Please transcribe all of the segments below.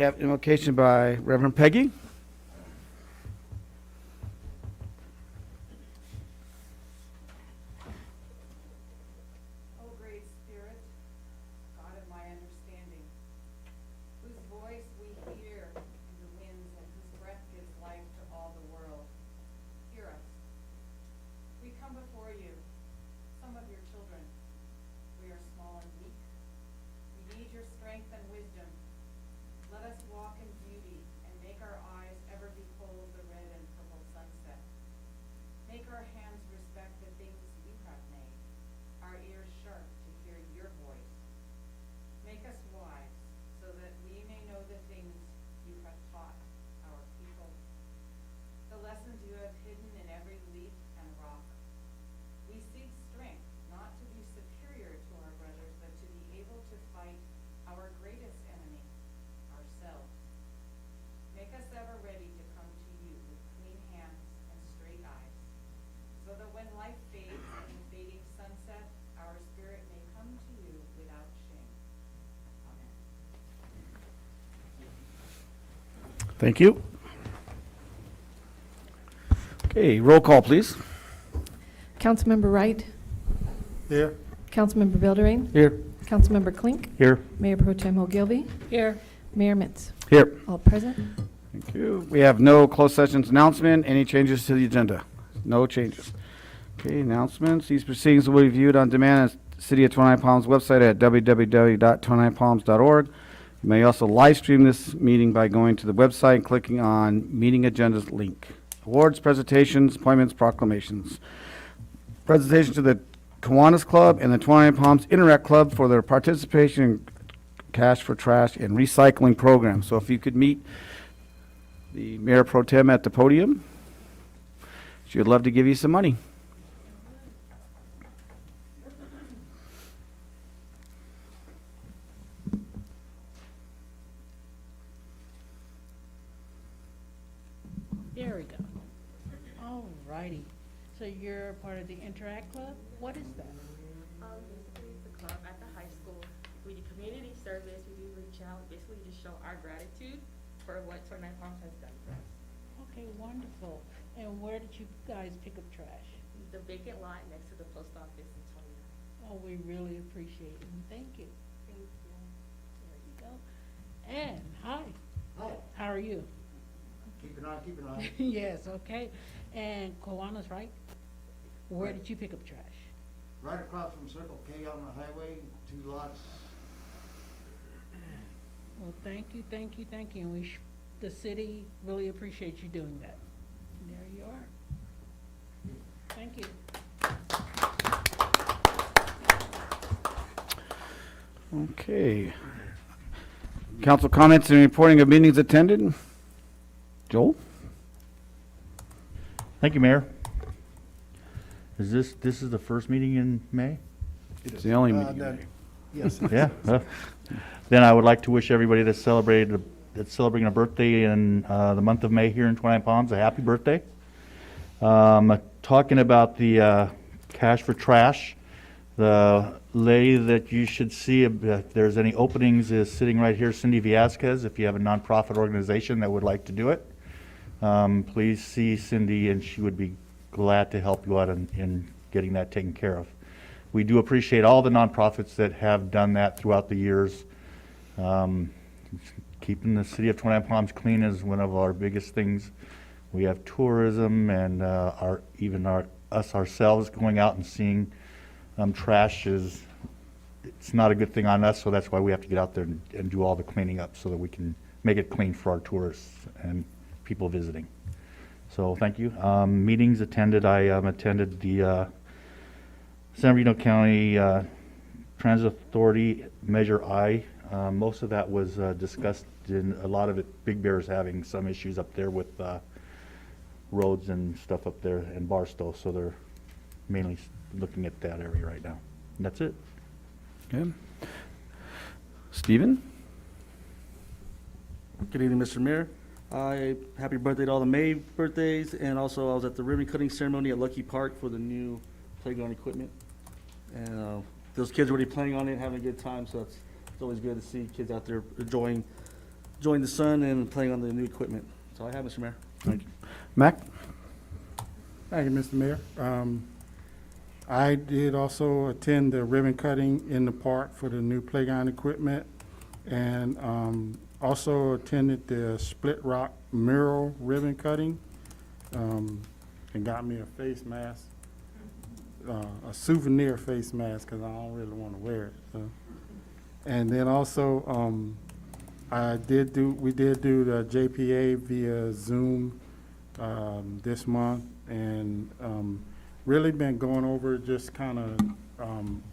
have invocation by Reverend Peggy. O great Spirit, God of my understanding, whose voice we hear in the winds and whose breath gives life to all the world, hear us. We come before you, some of your children. We are small and weak. We need your strength and wisdom. Let us walk in beauty and make our eyes ever behold the red and purple sunset. Make our hands respect the things you have made, our ears sharp to hear your voice. Make us wise so that we may know the things you have taught our people, the lessons you have hidden in every leaf and rock. We seek strength not to be superior to our brothers, but to be able to fight our greatest enemy, ourselves. Make us ever ready to come to you with clean hands and straight eyes, so that when life fades in the fading sunset, our spirit may come to you without shame. Amen. Thank you. Okay, roll call, please. Councilmember Wright, Here. Councilmember Bilderrain, Here. Councilmember Klink, Here. Mayor Pro Tem Ogilvy, Here. Mayor Mitz. Here. All present. Thank you. We have no closed sessions announcement. Any changes to the agenda? No changes. Okay, announcements. These proceedings will be viewed on demand at City of 29 Palms website at www.29palms.org. You may also live stream this meeting by going to the website and clicking on meeting agendas link. Awards, presentations, appointments, proclamations. Presentation to the Kiwanis Club and the 29 Palms Interact Club for their participation in Cash for Trash and Recycling program. So if you could meet the Mayor Pro Tem at the podium, she would love to give you some money. There we go. All righty. So you're part of the Interact Club? What is that? Basically, it's a club at the high school. We do community service. We do reach out, basically just show our gratitude for what 29 Palms has done for us. Okay, wonderful. And where did you guys pick up trash? The vacant lot next to the post office in 29. Oh, we really appreciate it. And thank you. Thank you. There you go. And hi. Hi. How are you? Keep an eye. Yes, okay. And Kiwanis, right? Where did you pick up trash? Right across from Circle K on the highway, 2 lots. Well, thank you, thank you, thank you. And the city really appreciates you doing that. And there you are. Thank you. Okay. Council comments and reporting of meetings attended. Joel? Thank you, Mayor. This is the first meeting in May? It's the only meeting. no. Yes. Yeah. Then I would like to wish everybody that's celebrating a birthday in the month of May here in 29 Palms a happy birthday. Talking about the Cash for Trash, the lady that you should see if there's any openings is sitting right here, Cindy Viasquez. If you have a nonprofit organization that would like to do it, please see Cindy, and she would be glad to help you out in getting that taken care of. We do appreciate all the nonprofits that have done that throughout the years. Keeping the city of 29 Palms clean is one of our biggest things. We have tourism and us ourselves going out and seeing trash it's not a good thing on us, so that's why we have to get out there and do all the cleaning up so that we can make it clean for our tourists and people visiting. So thank you. Meetings attended. I attended the San Bernardino County Transit Authority Measure I. Most of that was discussed in a lot of it. Big Bear is having some issues up there with roads and stuff up there in Barstow, so they're mainly looking at that area right now. And that's it. Okay. Stephen? Good evening, Mr. Mayor. Happy birthday to all the May birthdays, and also I was at the ribbon cutting ceremony at Lucky Park for the new playground equipment. And those kids are already playing on it, having a good time, so it's always good to see kids out there enjoying enjoying the sun and playing on the new equipment. That's all I have, Mr. Mayor. Thank you. Mac? Thank you, Mr. Mayor. I did also attend the ribbon cutting in the park for the new playground equipment, and also attended the Split Rock mural ribbon cutting, and got me a face mask, a souvenir face mask, because I don't really want to wear it. So. And then also, we did do the JPA via Zoom this month, and really been going over just kind of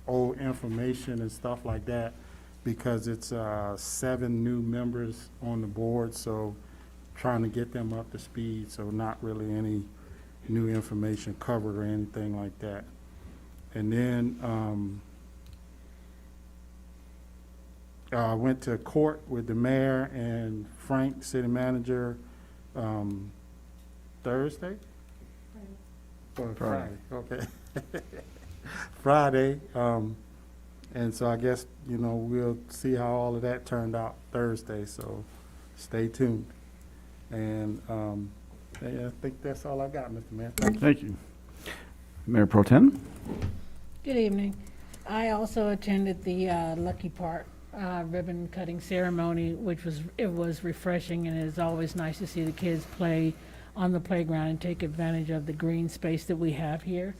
old information and stuff like that, because it's 7 new members on the board, so trying to get them up to speed, so not really any new information covered or anything like that. And then I went to court with the mayor and Frank, city manager, Thursday? Or Friday, okay. Friday, and so I guess, we'll see how all of that turned out Thursday, so stay tuned. And I think that's all I got, Mr. Mayor. Thank you. Thank you. Mayor Pro Tem? Good evening. I also attended the Lucky Park ribbon cutting ceremony, which was refreshing, and it is always nice to see the kids play on the playground and take advantage of the green space that we have here.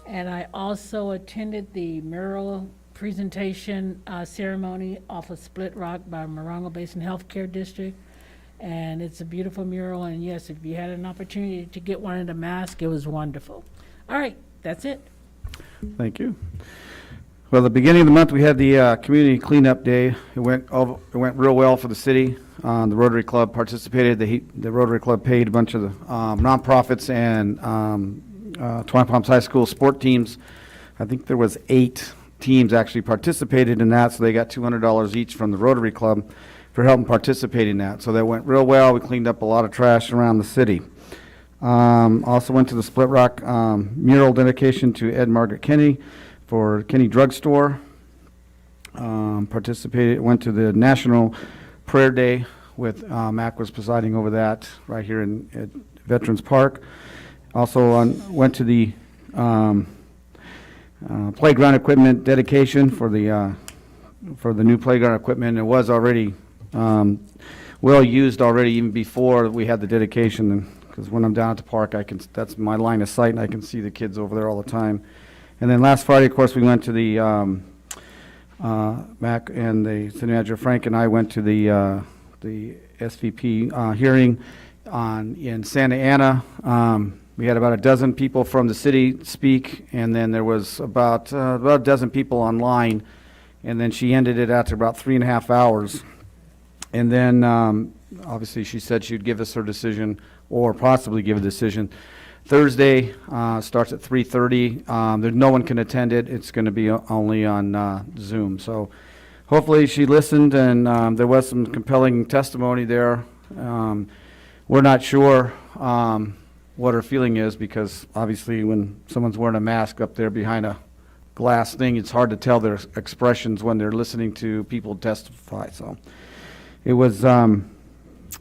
And I also attended the mural presentation ceremony off of Split Rock by Morongo Basin Healthcare District. And it's a beautiful mural, and yes, if you had an opportunity to get one in a mask, it was wonderful. All right, that's it. Thank you. Well, the beginning of the month, we had the community cleanup day. It went real well for the city. The Rotary Club participated. The Rotary Club paid a bunch of the nonprofits and Twentynine Palms High School sport teams. I think there was 8 teams actually participated in that, so they got $200 each from the Rotary Club for helping participate in that. So that went real well. We cleaned up a lot of trash around the city. Also went to the Split Rock mural dedication to Ed Margaret Kenny for Kenny Drugstore. Participated, went to the National Prayer Day with Mac was presiding over that right here at Veterans Park. Also went to the playground equipment dedication for the new playground equipment. It was already well used already even before we had the dedication, because when I'm down at the park, that's my line of sight, and I can see the kids over there all the time. And then last Friday, of course, we went to the Mac and the city manager Frank and I went to the SVP hearing in Santa Ana. We had about a dozen people from the city speak, and then there was about a dozen people online, and then she ended it after about 3.5 hours. And then obviously she said she'd give us her decision, or possibly give a decision. Thursday starts at 3:30. There's no one can attend it. It's going to be only on Zoom. So hopefully she listened, and there was some compelling testimony there. We're not sure what her feeling is, because obviously when someone's wearing a mask up there behind a glass thing, it's hard to tell their expressions when they're listening to people testify. So it was, so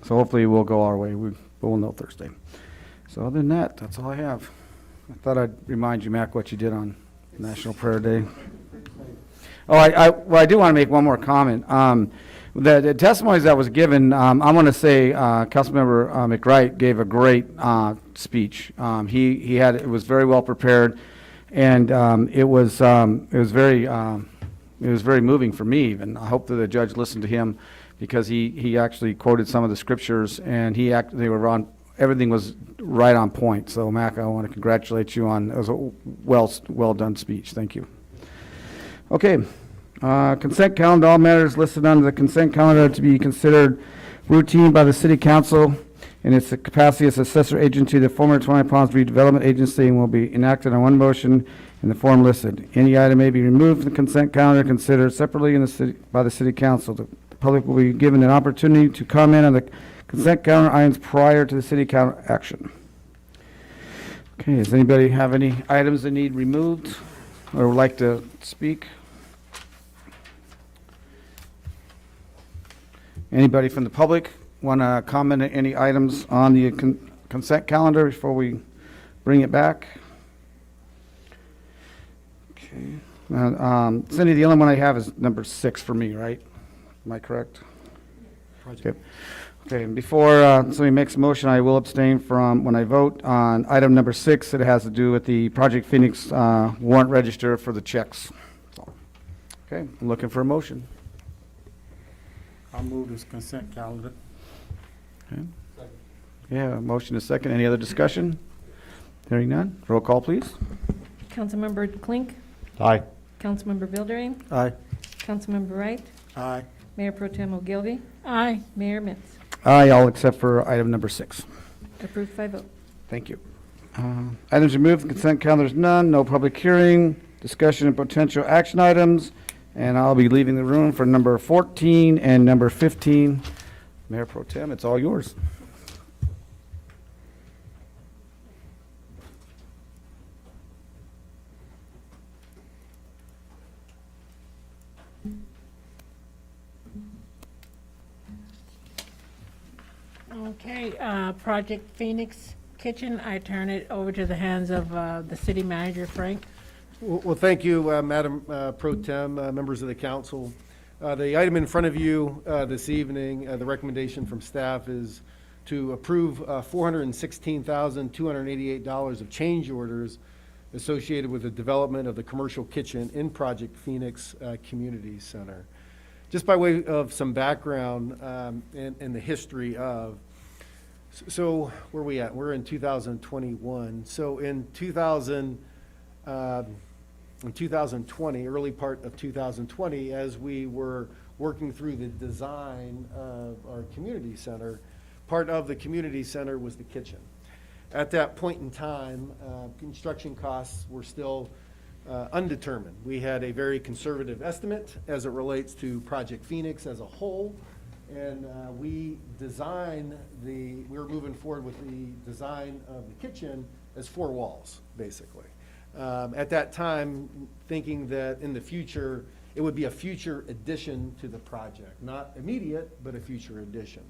hopefully we'll go our way. We'll know Thursday. So other than that, that's all I have. I thought I'd remind you, Mac, what you did on National Prayer Day. Oh, I do want to make one more comment. The testimonies that was given, I want to say Councilmember McWright gave a great speech. It was very well prepared, and it was very moving for me even. I hope that the judge listened to him, because he actually quoted some of the scriptures, and everything was right on point. So Mac, I want to congratulate you on, it was a well done speech. Thank you. Okay. Consent calendar. All matters listed under the consent calendar to be considered routine by the City Council in its capacity as assessor agent to the former Twentynine Palms Redevelopment Agency, and will be enacted on one motion in the form listed. Any item may be removed from the consent calendar, considered separately by the City Council. The public will be given an opportunity to comment on the consent calendar items prior to the City Council action. Okay, does anybody have any items that need removed or would like to speak? Anybody from the public want to comment on any items on the consent calendar before we bring it back? Okay. Cindy, the only one I have is number 6 for me, right? Am I correct? Okay. Okay, and before somebody makes a motion, I will abstain from when I vote on item number 6. It has to do with the Project Phoenix warrant register for the checks. So, okay, I'm looking for a motion. I'll move this consent calendar. Okay. Yeah, a motion is second. Any other discussion? Hearing none. Roll call, please. Councilmember Klink, Aye. Councilmember Bilderrain, Aye. Councilmember Wright, Aye. Mayor Pro Tem Ogilvy, Aye. Mayor Mitz. Aye, all except for item number 6. Approved by vote. Thank you. Items removed, consent calendar is none, no public hearing, discussion and potential action items, and I'll be leaving the room for number 14 and number 15. Mayor Pro Tem, it's all yours. Okay, Project Phoenix Kitchen, I turn it over to the hands of the city manager, Frank. Well, thank you, Madam Pro Tem, members of the council. The item in front of you this evening, the recommendation from staff is to approve $416,288 of change orders associated with the development of the commercial kitchen in Project Phoenix Community Center. Just by way of some background and the history of, so where are we at? We're in 2021. So in 2020, early part of 2020, as we were working through the design of our community center, part of the community center was the kitchen. At that point in time, construction costs were still undetermined. We had a very conservative estimate as it relates to Project Phoenix as a whole, and we were moving forward with the design of the kitchen as 4 walls, basically. At that time, thinking that in the future, it would be a future addition to the project, not immediate, but a future addition.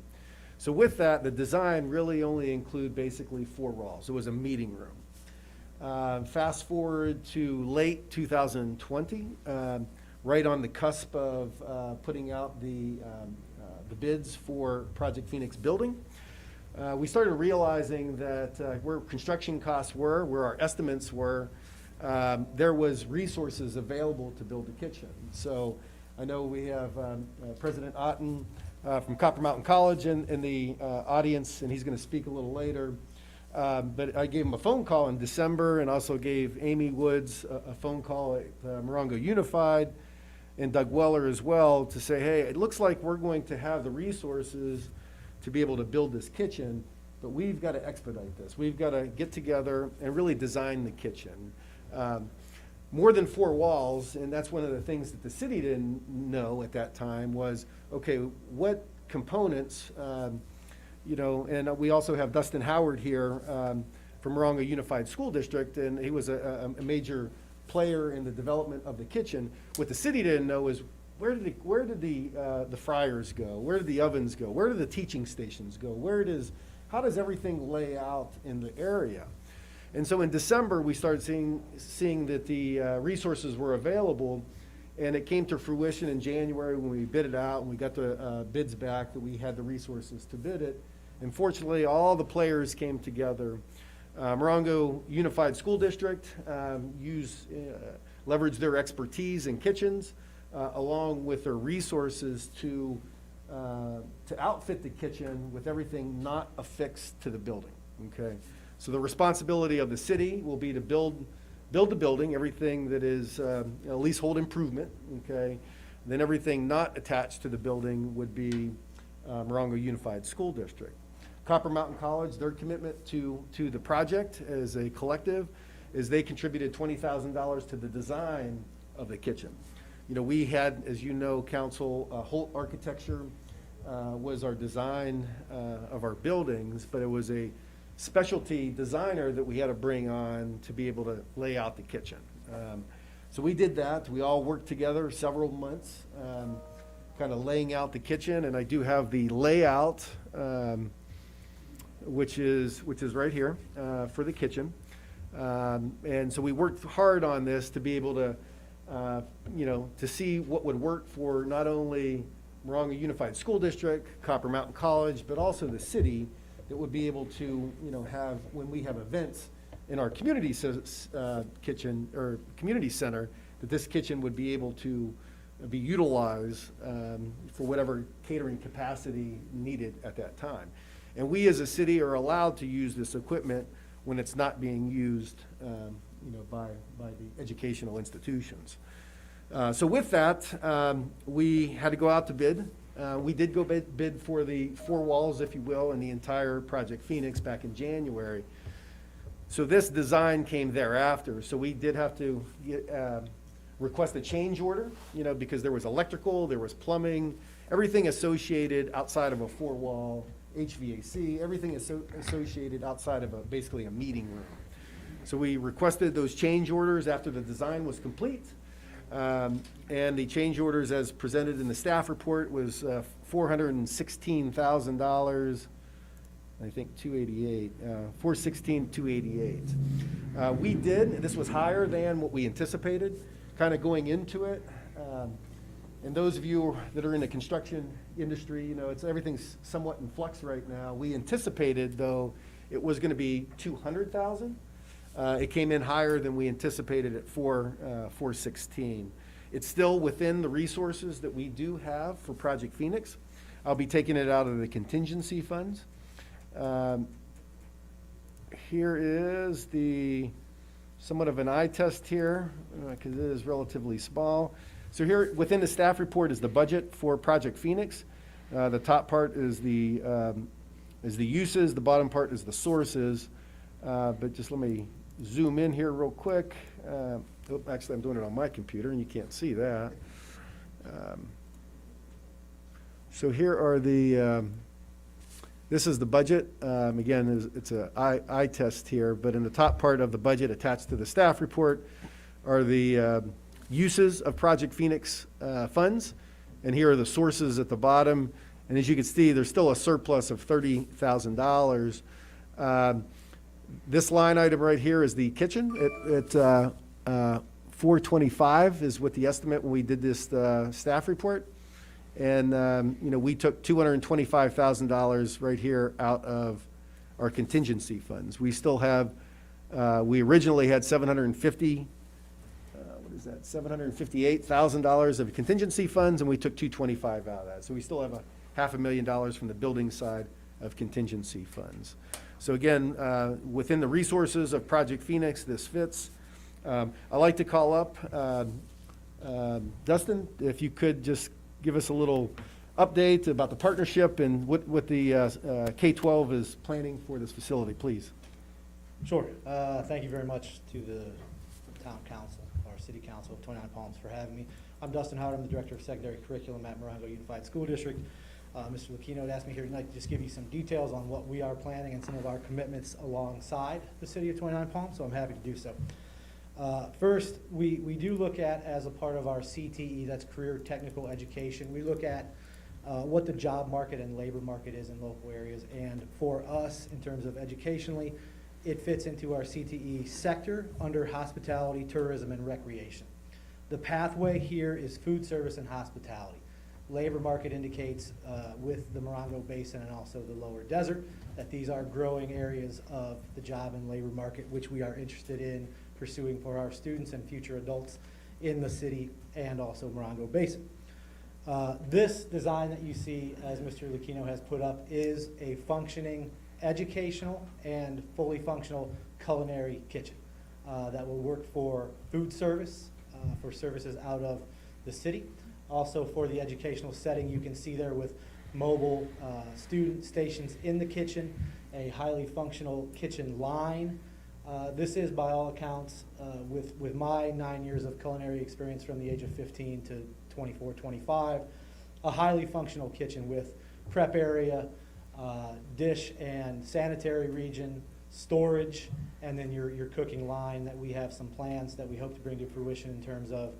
So with that, the design really only included basically 4 walls. It was a meeting room. Fast forward to late 2020, right on the cusp of putting out the bids for Project Phoenix building. We started realizing that where construction costs were, where our estimates were, there was resources available to build a kitchen. So I know we have President Otten from Copper Mountain College in the audience, and he's going to speak a little later. But I gave him a phone call in December and also gave Amy Woods a phone call at Morongo Unified and Doug Weller as well to say, hey, it looks like we're going to have the resources to be able to build this kitchen, but we've got to expedite this. We've got to get together and really design the kitchen. More than 4 walls, and that's one of the things that the city didn't know at that time was, okay, what components, and we also have Dustin Howard here from Morongo Unified School District, and he was a major player in the development of the kitchen. What the city didn't know is where did the fryers go? Where did the ovens go? Where did the teaching stations go? How does everything lay out in the area? And so in December, we started seeing that the resources were available, and it came to fruition in January when we bid it out and we got the bids back that we had the resources to bid it. And fortunately, all the players came together. Morongo Unified School District leveraged their expertise in kitchens along with their resources to outfit the kitchen with everything not affixed to the building. Okay. So the responsibility of the city will be to build the building, everything that is leasehold improvement, okay? Then everything not attached to the building would be Morongo Unified School District. Copper Mountain College, their commitment to the project as a collective is they contributed $20,000 to the design of the kitchen. We had, as you know, council, Holt Architecture was our design of our buildings, but it was a specialty designer that we had to bring on to be able to lay out the kitchen. So we did that. We all worked together several months kind of laying out the kitchen, and I do have the layout, which is right here for the kitchen. And so we worked hard on this to be able to, to see what would work for not only Morongo Unified School District, Copper Mountain College, but also the city, that would be able to, have, when we have events in our community kitchen or community center, that this kitchen would be able to be utilized for whatever catering capacity needed at that time. And we as a city are allowed to use this equipment when it's not being used, by the educational institutions. So with that, we had to go out to bid. We did go bid for the four walls, if you will, and the entire Project Phoenix back in January. So this design came thereafter. So we did have to request a change order, because there was electrical, there was plumbing, everything associated outside of a four-wall HVAC, everything is associated outside of basically a meeting room. So we requested those change orders after the design was complete. And the change orders as presented in the staff report was $416,000, I think 288, 416, 288. We did, this was higher than what we anticipated, kind of going into it. And those of you that are in the construction industry, everything's somewhat in flux right now. We anticipated, though, it was going to be 200,000. It came in higher than we anticipated at 416. It's still within the resources that we do have for Project Phoenix. I'll be taking it out of the contingency funds. Here is somewhat of an eye test here, because it is relatively small. So here within the staff report is the budget for Project Phoenix. The top part is the uses, the bottom part is the sources. But just let me zoom in here real quick. Actually, I'm doing it on my computer, and you can't see that. So here are this is the budget. Again, it's an eye test here, but in the top part of the budget attached to the staff report are the uses of Project Phoenix funds, and here are the sources at the bottom. And as you can see, there's still a surplus of $30,000. This line item right here is the kitchen. At 425 is what the estimate when we did this staff report. And, we took $225,000 right here out of our contingency funds. We still have, we originally had $758,000 of contingency funds, and we took $225,000 out of that. So we still have $500,000 from the building side of contingency funds. So again, within the resources of Project Phoenix, this fits. I'd like to call up Dustin, if you could just give us a little update about the partnership and what the K-12 is planning for this facility, please. Sure. Thank you very much to the town council, or city council of Twentynine Palms for having me. I'm Dustin Howard. I'm the director of secondary curriculum at Morongo Unified School District. Mr. Lucchino had asked me here tonight to just give you some details on what we are planning and some of our commitments alongside the city of Twentynine Palms, so I'm happy to do so. First, we do look at, as a part of our CTE, that's Career Technical Education, we look at what the job market and labor market is in local areas. And for us, in terms of educationally, it fits into our CTE sector under hospitality, tourism, and recreation. The pathway here is food service and hospitality. Labor market indicates with the Morongo Basin and also the lower desert that these are growing areas of the job and labor market, which we are interested in pursuing for our students and future adults in the city and also Morongo Basin. This design that you see, as Mr. Lucchino has put up, is a functioning educational and fully functional culinary kitchen that will work for food service, for services out of the city. Also for the educational setting, you can see there with mobile student stations in the kitchen, a highly functional kitchen line. This is, by all accounts, with my 9 years of culinary experience from the age of 15 to 24, 25, a highly functional kitchen with prep area, dish and sanitary region, storage, and then your cooking line that we have some plans that we hope to bring to fruition in terms of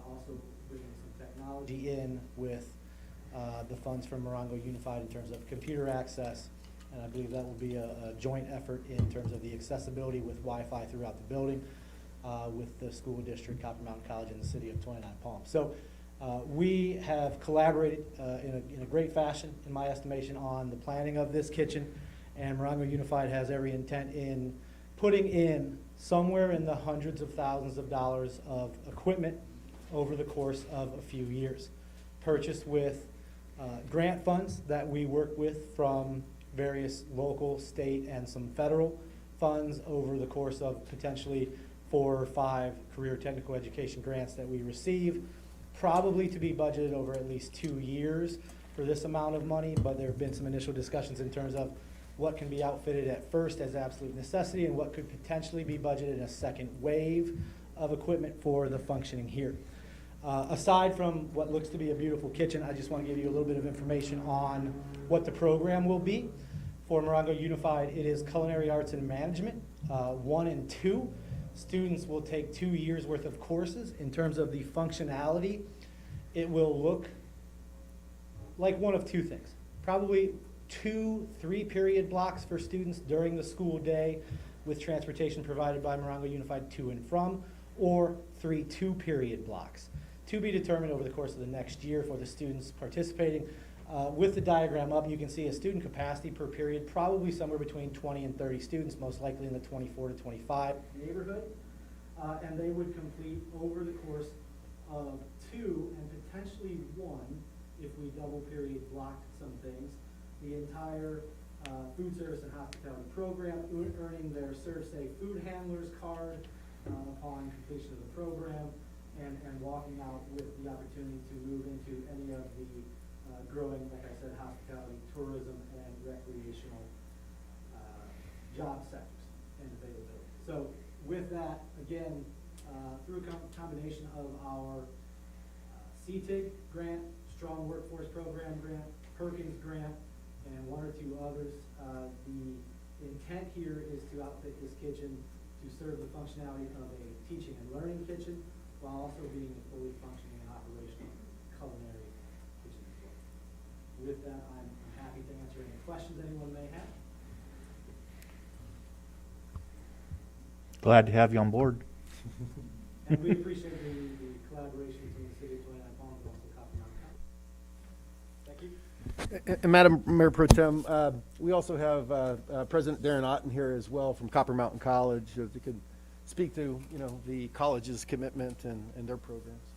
also bringing some technology in with the funds from Morongo Unified in terms of computer access. And I believe that will be a joint effort in terms of the accessibility with Wi-Fi throughout the building with the school district, Copper Mountain College, and the city of 29 Palms. So we have collaborated in a great fashion, in my estimation, on the planning of this kitchen. And Morongo Unified has every intent in putting in somewhere in the hundreds of thousands of dollars of equipment over the course of a few years, purchased with grant funds that we work with from various local, state, and some federal funds over the course of potentially 4 or 5 career technical education grants that we receive, probably to be budgeted over at least 2 years for this amount of money, but there have been some initial discussions in terms of what can be outfitted at first as absolute necessity and what could potentially be budgeted in a second wave of equipment for the functioning here. Aside from what looks to be a beautiful kitchen, I just want to give you a little bit of information on what the program will be. For Morongo Unified, it is Culinary Arts and Management, 1 and 2. Students will take 2 years worth of courses. In terms of the functionality, it will look like one of 2 things. Probably 2 3-period blocks for students during the school day with transportation provided by Morongo Unified to and from, or 3 2-period blocks. To be determined over the course of the next year for the students participating. With the diagram up, you can see a student capacity per period, probably somewhere between 20 and 30 students, most likely in the 24 to 25 neighborhood. And they would complete over the course of 2 and potentially 1, if we double period blocked some things, the entire food service and hospitality program, earning their Serve Safe Food Handlers card upon completion of the program, and walking out with the opportunity to move into any of the growing, like I said, hospitality, tourism, and recreational job sectors and availability. So with that, again, through a combination of our CTIG grant, Strong Workforce Program grant, Perkins grant, and 1 or 2 others, the intent here is to outfit this kitchen to serve the functionality of a teaching and learning kitchen, while also being a fully functioning and operational culinary kitchen as well. With that, I'm happy to answer any questions anyone may have. Glad to have you on board. And we appreciate the collaboration between the city of 29 Palms and also Copper Mountain College. Thank you. And Madam Mayor Pro Tem, we also have President Darren Otten here as well from Copper Mountain College, if you could speak to, the college's commitment and their programs.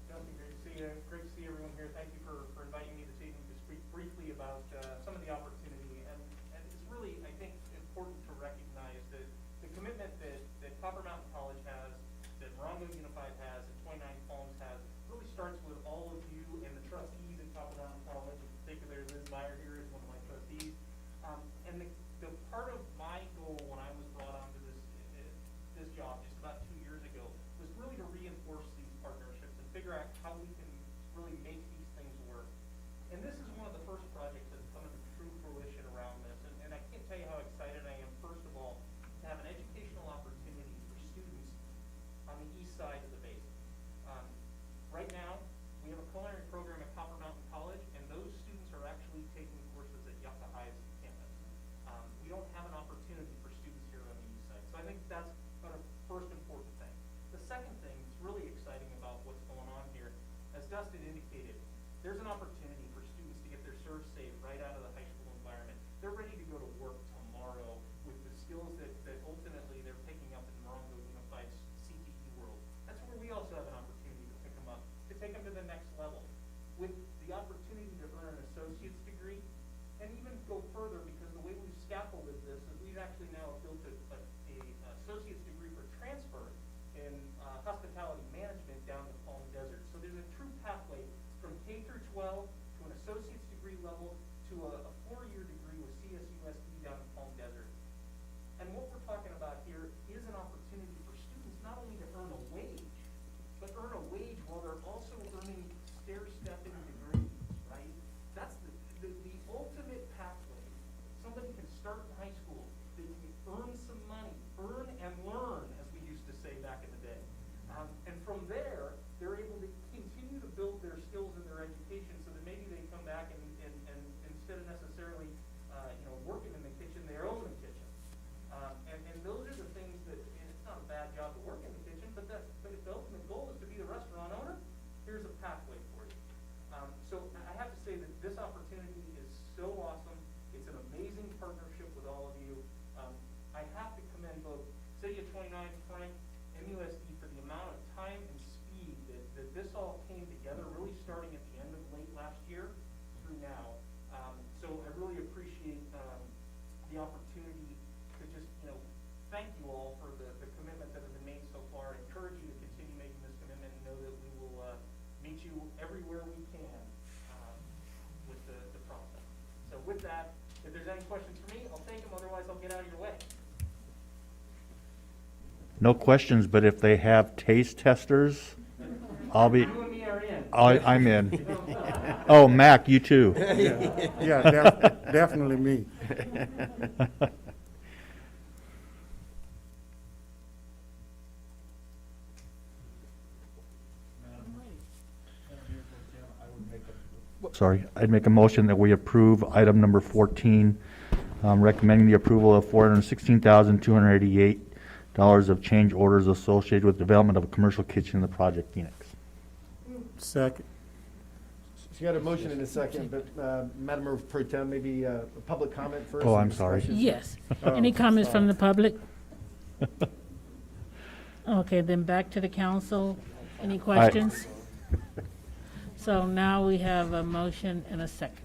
Justin, great to see you. Great to see everyone here. Thank you for inviting me this evening to speak briefly about some of the opportunity. And it's really, I think, important to recognize that the commitment that Copper Mountain College has, that Morongo Unified has, and 29 Palms has, really starts with all of you and the trustees at Copper Mountain College. In particular, Liz Meyer here is one of my trustees. And the part of my goal when I was brought onto this job just about 2 years ago was really to reinforce these partnerships and figure out how we can really make these things work. And this is one of the first projects that's come into true fruition around this. And I can't tell you how excited I am, first of all, to have an educational opportunity for students on the east side of the Basin. Right now, we have a culinary program at Copper Mountain College, and those students are actually taking courses at Yucca High's campus. We don't have an opportunity for students here on the east side. So I think that's first important thing. The second thing that's really exciting about what's going on here, as Dustin indicated, there's an opportunity for students to get their Serve Safe right out of the high school environment. They're ready to go to work tomorrow with the skills that ultimately they're picking up in Morongo Unified's CTE world. That's where we also have an opportunity to pick them up, to take them to the next level, with the opportunity to earn an associate's degree, and even go further, because the way we've scaffolded this is we've actually now built a associate's degree for transfer in hospitality management down to Palm Desert. So there's a true pathway from K through 12 to an associate's degree level to a 4-year degree with CSUSD down in Palm Desert. And what we're talking about here is an opportunity for students not only to earn a wage, but earn a wage while they're also earning stair-stepping degrees, right? That's the ultimate pathway. Somebody can start in high school, they can earn some money, earn and learn, as we used to say back in the day. And from there, they're able to continue to build their skills and their education Twenty-Nine, Frank, MUSD for the amount of time and speed that this all came together, really starting at the end of late last year through now. So I really appreciate the opportunity to just, thank you all for the commitment that has been made so far. I encourage you to continue making this commitment and know that we will meet you everywhere we can with the process. So with that, if there's any questions for me, I'll take them, otherwise I'll get out of your way. No questions, but if they have taste testers, I'll be, You and me are in. I'm in. Oh, Mac, you too. Yeah, definitely me. Sorry, I'd make a motion that we approve item number 14, recommending the approval of $416,288 of change orders associated with development of a commercial kitchen in the Project Phoenix. Second. So you got a motion in a second, but Madam Mayor Pro Tem, maybe a public comment first? Oh, and I'm sorry. discussion? Yes. Oh, Any comments from sorry. the public? Okay, then back to the council. Any questions? So now we have a motion and a second.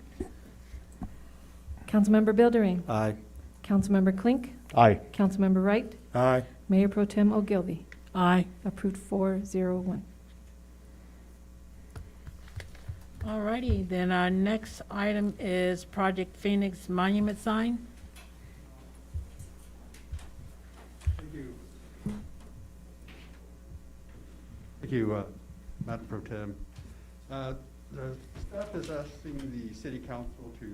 Councilmember Buildering. Aye. Councilmember Klink. Aye. Councilmember Wright. Aye. Mayor Pro Tem Ogilvy. Aye. Approved 4-0-1. All righty, then our next item is Project Phoenix Monument Sign. Thank you, Madam Pro Tem. The staff is asking the city council to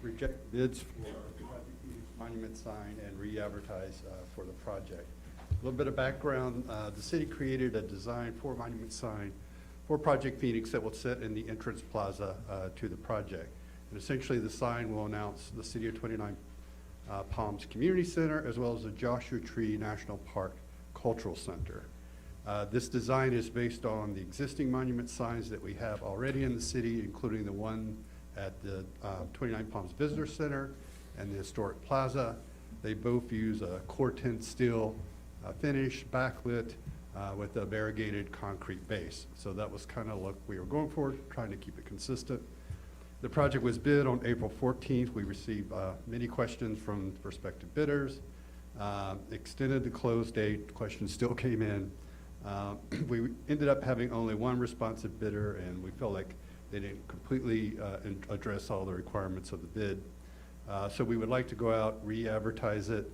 reject bids for the Project Phoenix Monument sign and re-advertise for the project. A little bit of background, the city created a design for monument sign for Project Phoenix that will sit in the entrance plaza to the project. And essentially the sign will announce the City of 29 Palms Community Center as well as the Joshua Tree National Park Cultural Center. This design is based on the existing monument signs that we have already in the city, including the one at the 29 Palms Visitor Center and the Historic Plaza. They both use a Corten steel finish, backlit, with a variegated concrete base. So that was kind of what we were going for, trying to keep it consistent. The project was bid on April 14th. We received many questions from prospective bidders. Extended the close date, questions still came in. We ended up having only one responsive bidder, and we felt like they didn't completely address all the requirements of the bid. So we would like to go out, re-advertise it,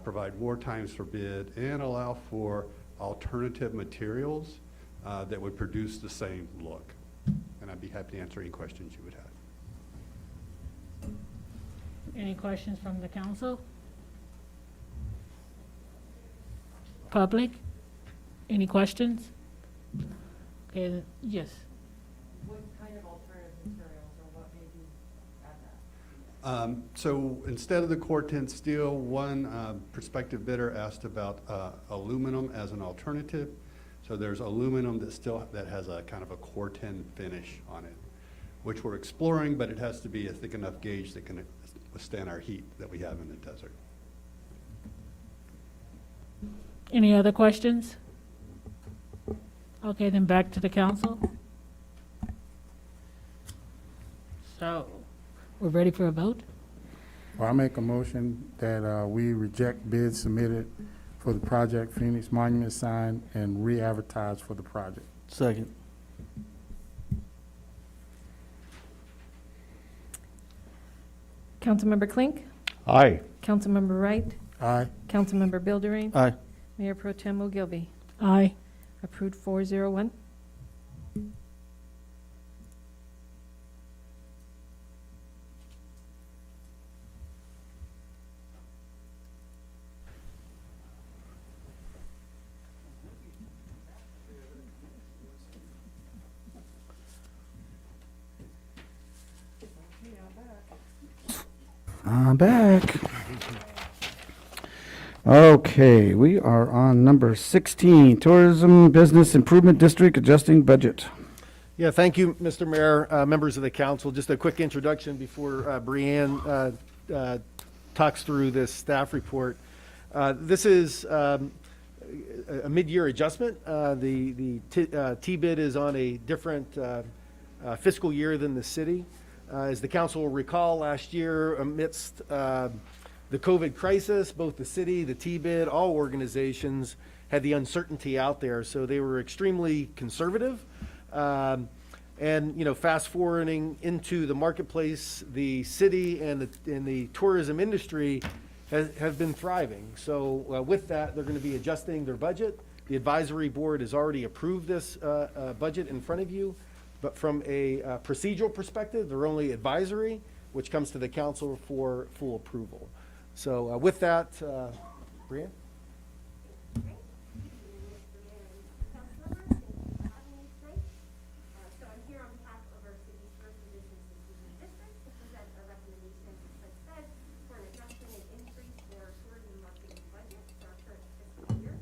provide more times for bid, and allow for alternative materials that would produce the same look. And I'd be happy to answer any questions you would have. Any questions from the council? Public? Any questions? Okay, yes. What kind of alternative materials or what made you add that? So instead of the Corten steel, one prospective bidder asked about aluminum as an alternative. So there's aluminum that has a kind of a Corten finish on it, which we're exploring, but it has to be a thick enough gauge that can withstand our heat that we have in the desert. Any other questions? Okay, then back to the council. So, we're ready for a vote? Well, I make a motion that we reject bids submitted for the Project Phoenix Monument sign and re-advertise for the project. Second. Councilmember Klink. Aye. Councilmember Wright. Aye. Councilmember Buildering. Aye. Mayor Pro Tem Ogilvy. Aye. Approved 4-0-1. I'm back. Okay, we are on number 16, Tourism Business Improvement District adjusting budget. Yeah, thank you, Mr. Mayor, members of the council. Just a quick introduction before Breanne talks through this staff report. This is a mid-year adjustment. The T-bid is on a different fiscal year than the city. As the council will recall, last year amidst the COVID crisis, both the city, the T-bid, all organizations had the uncertainty out there, so they were extremely conservative. And fast forwarding into the marketplace, the city and the tourism industry have been thriving. So with that, they're going to be adjusting their budget. The advisory board has already approved this budget in front of you, but from a procedural perspective, they're only advisory, which comes to the council for full approval. So with that, Brianne? So I'm here on behalf of our city's first business inclusion district to present a recommendation, as said, for an adjustment and increase for tourism marketing budget for our current fiscal year.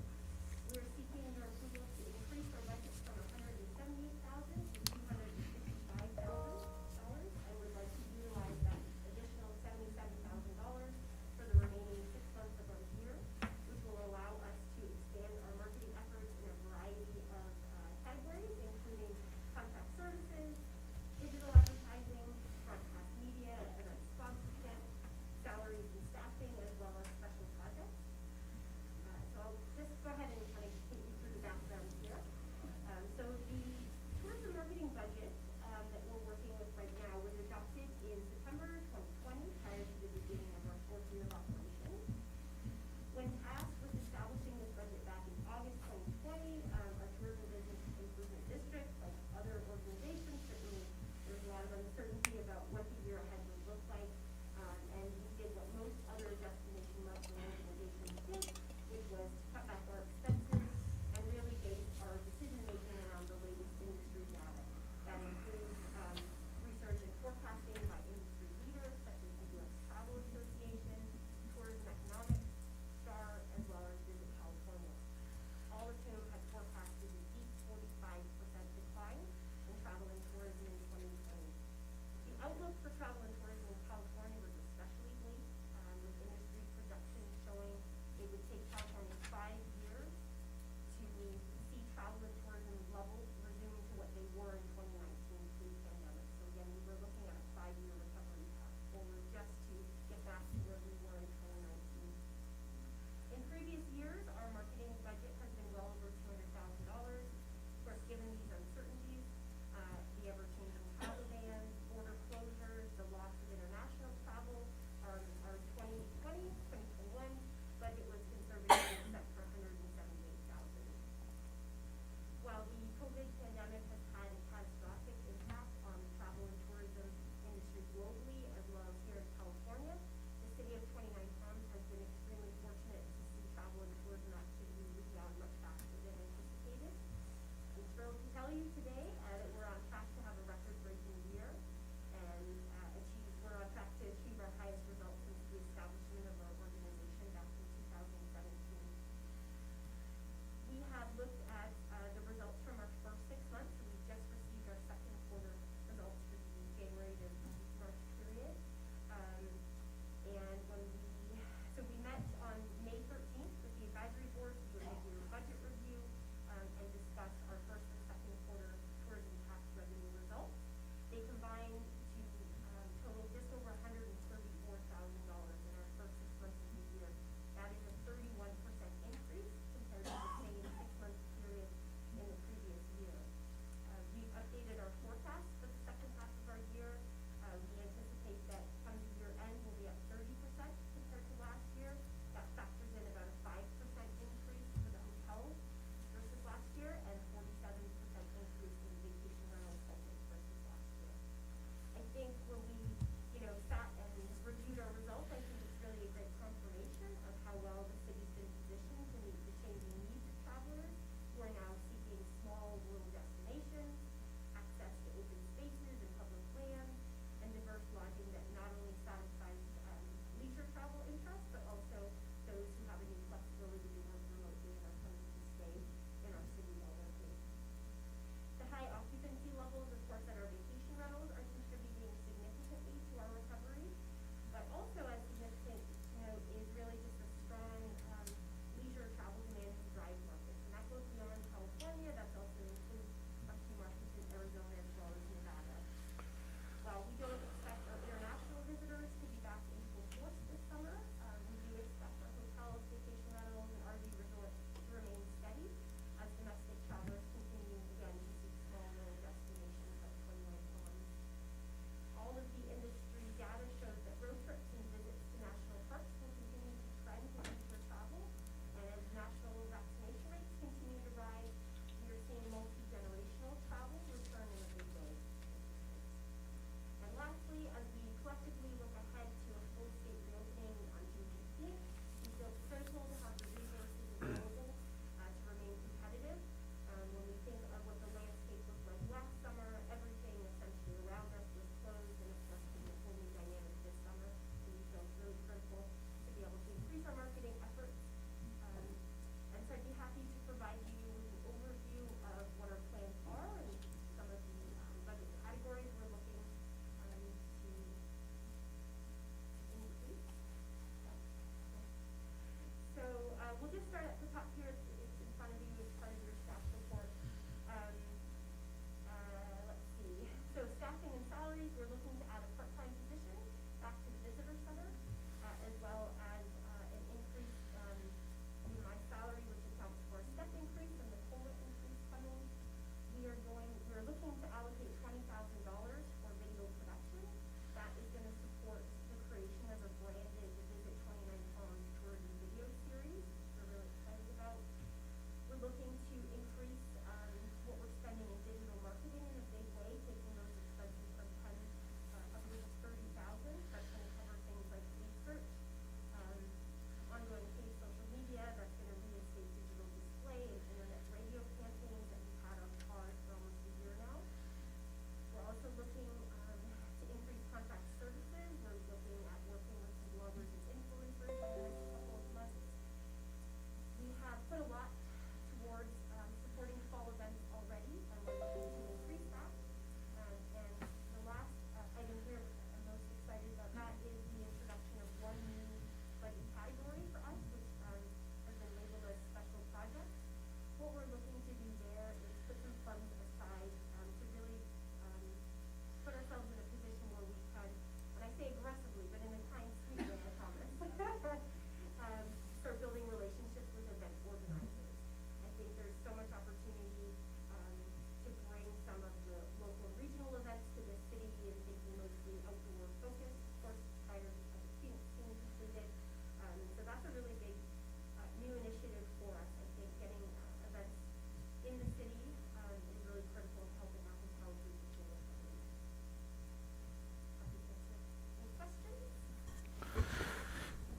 We are seeking your approval to increase our budget from $178,000 to $255,000 and would like to utilize that additional $77,000 for the remaining 6 months of our year, which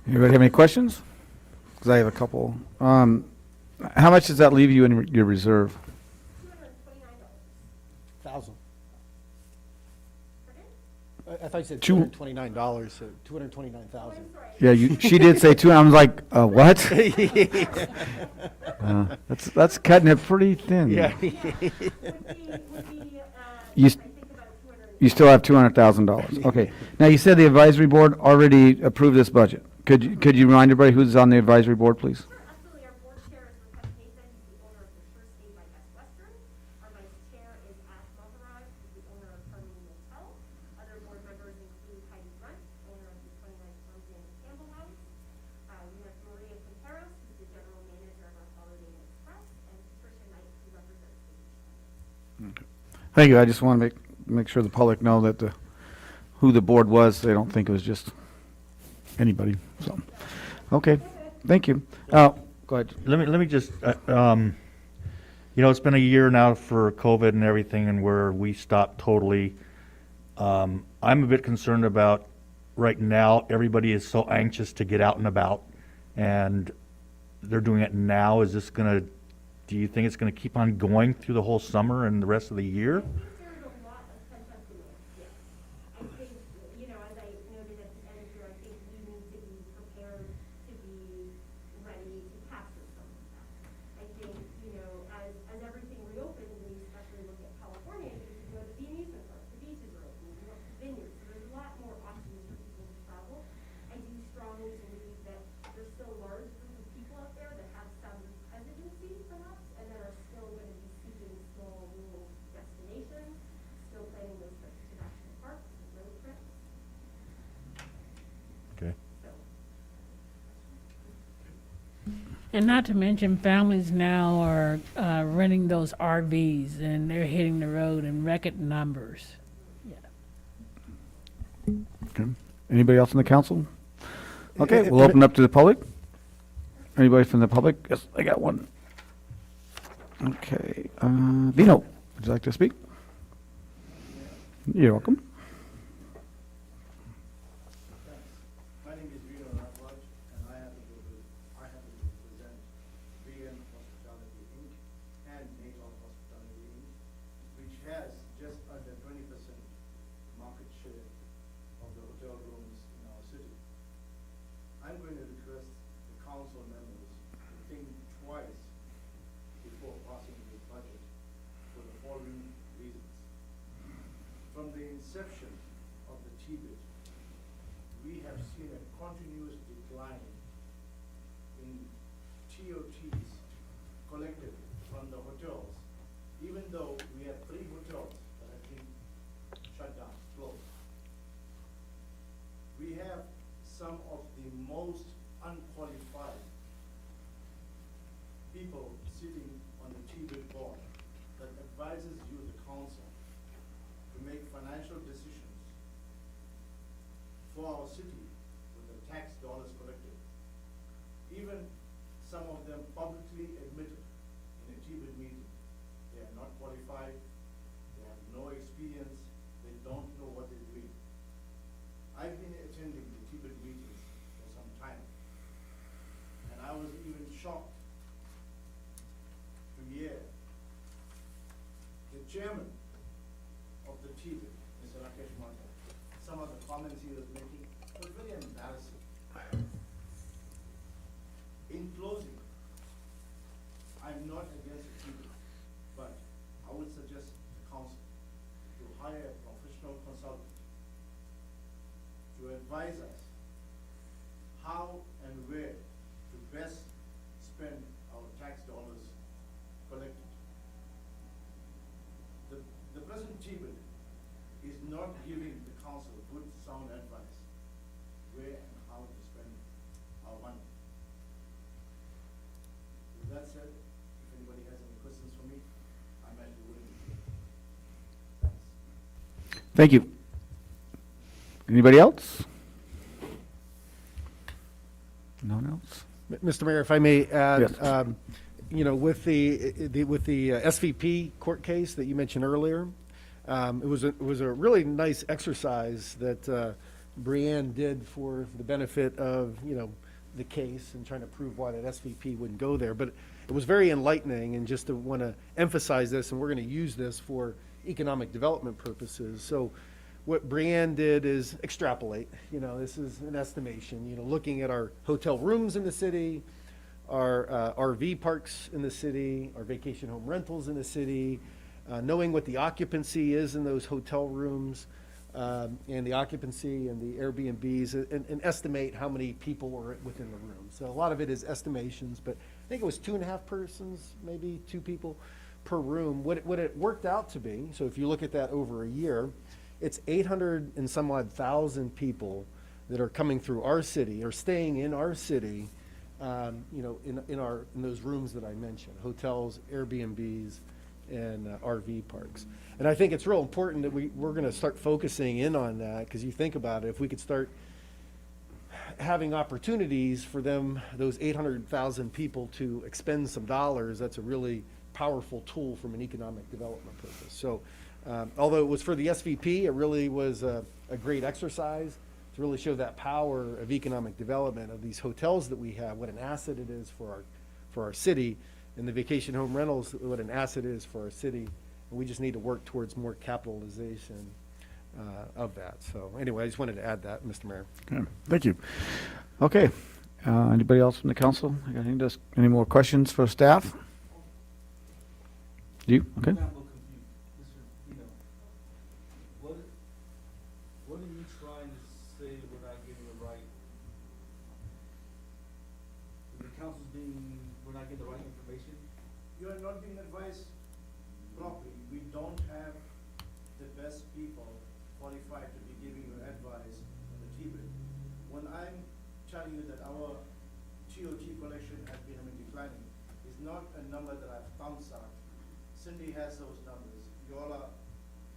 Anybody have any questions? Because I have a couple. How much does that leave you in your reserve? $229. $1,000. I thought you said Two- $229, so $229,000. I'm sorry. Yeah, she did say two. I was like, what? That's cutting it pretty thin. Yeah. Would be, You, I s- think about 200. you still have $200,000. Okay. Now, you said the advisory board already approved this budget. Could you remind everybody who's on the advisory board, please? Sure, absolutely. Our board chair is Rebecca Mason, who's the owner of the Sure Stay by Best Western. Our vice chair is Ash Maharaj, who's the owner of Harmony Motel. Other board members include Heidi Brunt, owner of the 29th Farmstead and Campbell House. We have Maria Quinteros, who's the general manager of our Holiday Inn Express, and Patricia Knight, who represents the Thank you. I just want to make sure the public know that who the board was. They don't think it was just anybody. So, okay. Thank you. Go ahead. Let me just, it's been a year now for COVID and everything, and where we stopped totally. I'm a bit concerned about right now. Everybody is so anxious to get out and about, and they're doing it now. Do you think it's gonna keep on going through the whole summer and the rest of the year? I think there's a lot of pent-up demand, yes. I think, as I noted at the end here, I think we need to be prepared to be ready to capture some of that. I think, as everything reopens, and you especially look at California, you can go to the amusement parks, the beaches are open, you can go to vineyards, so there's a lot more options for people to travel. I do strongly believe that there's still a large group of people out there that have some hesitancy perhaps, and that are still going to be seeking small rural destinations, still planning those trips to national parks and road trips. Okay. So, And not to mention, families now are renting those RVs, and they're hitting the road in record numbers. Okay. Anybody else in the council? Okay, we'll open up to the public. Anybody from the public? Yes, I got one. Okay, Vino, would you like to speak? You're welcome. My name is Vino Ratlaj, and I happen to represent BN Hospitality Inc. and Natal Hospitality Inc., which has just under 20% market share of the hotel rooms in our city. I'm going to request the council members to think twice before passing this budget for the following reasons. From the inception of the TBIT, we have seen a continuous decline in TOTs collected from the hotels, even though we have 3 hotels that have been shut down, closed. We have some of the most unqualified people sitting on the TBIT board that advises you, the council, to make financial decisions for our city with the tax dollars collected. Even some of them publicly admitted in a TBIT meeting, they are not qualified, they have no experience, they don't know what they're doing. I've been attending the TBIT meetings for some time, and I was even shocked to hear the chairman of the TBIT, Mr. Rakesh Mata, some of the comments he was making were very embarrassing. In closing, I'm not against the TBIT, but I would suggest the council to hire a professional consultant to advise us how and where to best spend our tax dollars collected. The present TBIT is not giving the council good sound advice where and how to spend our money. With that said, if anybody has any questions for me, I'm actually willing to take them. Thanks. Thank you. Anybody else? No one else? Mr. Mayor, if I may add, Yes. With the SVP court case that you mentioned earlier, it was a really nice exercise that Brianne did for the benefit of, the case and trying to prove why that SVP wouldn't go there. But it was very enlightening, and just to want to emphasize this, and we're going to use this for economic development purposes. So what Brianne did is extrapolate. This is an estimation, looking at our hotel rooms in the city, our RV parks in the city, our vacation home rentals in the city, knowing what the occupancy is in those hotel rooms, and the occupancy and the Airbnbs, and estimate how many people were within the room. So a lot of it is estimations, but I think it was 2.5 persons, maybe 2 people per room. What it worked out to be, so if you look at that over a year, it's 800 and some odd thousand people that are coming through our city or staying in our city, in those rooms that I mentioned, hotels, Airbnbs, and RV parks. And I think it's real important that we're going to start focusing in on that, because you think about it, if we could start having opportunities for them, those 800,000 people, to expend some dollars, that's a really powerful tool from an economic development purpose. So although it was for the SVP, it really was a great exercise to really show that power of economic development of these hotels that we have, what an asset it is for our city, and the vacation home rentals, what an asset it is for our city. And we just need to work towards more capitalization of that. So anyway, I just wanted to add that, Mr. Mayor. Okay, thank you. Okay, anybody else from the council? Any more questions for staff? You, okay? I'm a little confused. Mr. Vito, what are you trying to say we're not getting the right? The council's we're not getting the right information? You are not being advised properly. We don't have the best people qualified to be giving you advice on the TBIT. When I'm telling you that our TOT collection has been declining, it's not a number that I've thumbs up. Cindy has those numbers. You all are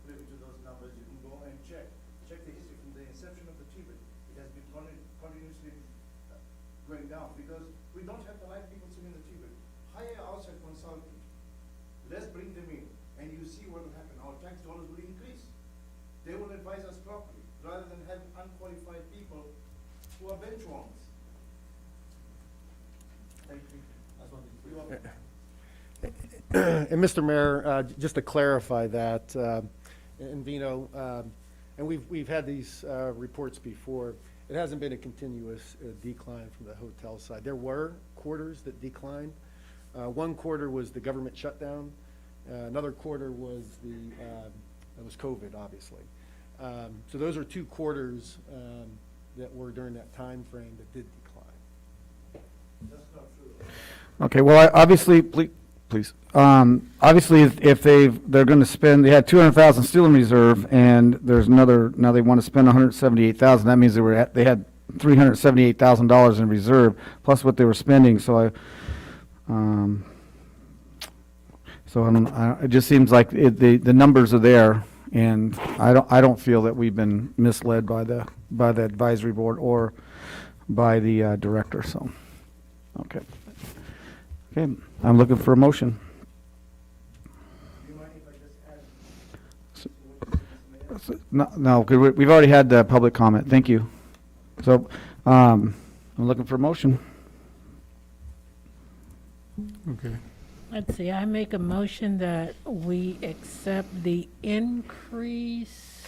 privy to those numbers. You can go and check the history from the inception of the TBIT. It has been continuously going down because we don't have the right people sitting in the TBIT. Hire outside consultant. Let's bring them in, and you see what will happen. Our tax dollars will increase. They will advise us properly, rather than having unqualified people who are benchwarmers. Thank you. That's one thing. You are- And Mr. Mayor, just to clarify that, and Vino, and we've had these reports before, it hasn't been a continuous decline from the hotel side. There were quarters that declined. One quarter was the government shutdown. Another quarter was that was COVID, obviously. So those are 2 quarters that were during that time frame that did decline. That's not true. Okay, well, obviously, please. Obviously, if they're going to spend, they had 200,000 still in reserve, and there's another, now they want to spend 178,000. That means they had $378,000 in reserve plus what they were spending. So it just seems like the numbers are there, and I don't feel that we've been misled by the advisory board or by the director. So, okay. Okay, I'm looking for a motion. Do you mind if I just add? No, we've already had the public comment. Thank you. So, I'm looking for a motion. Okay. Let's see, I make a motion that we accept the increase,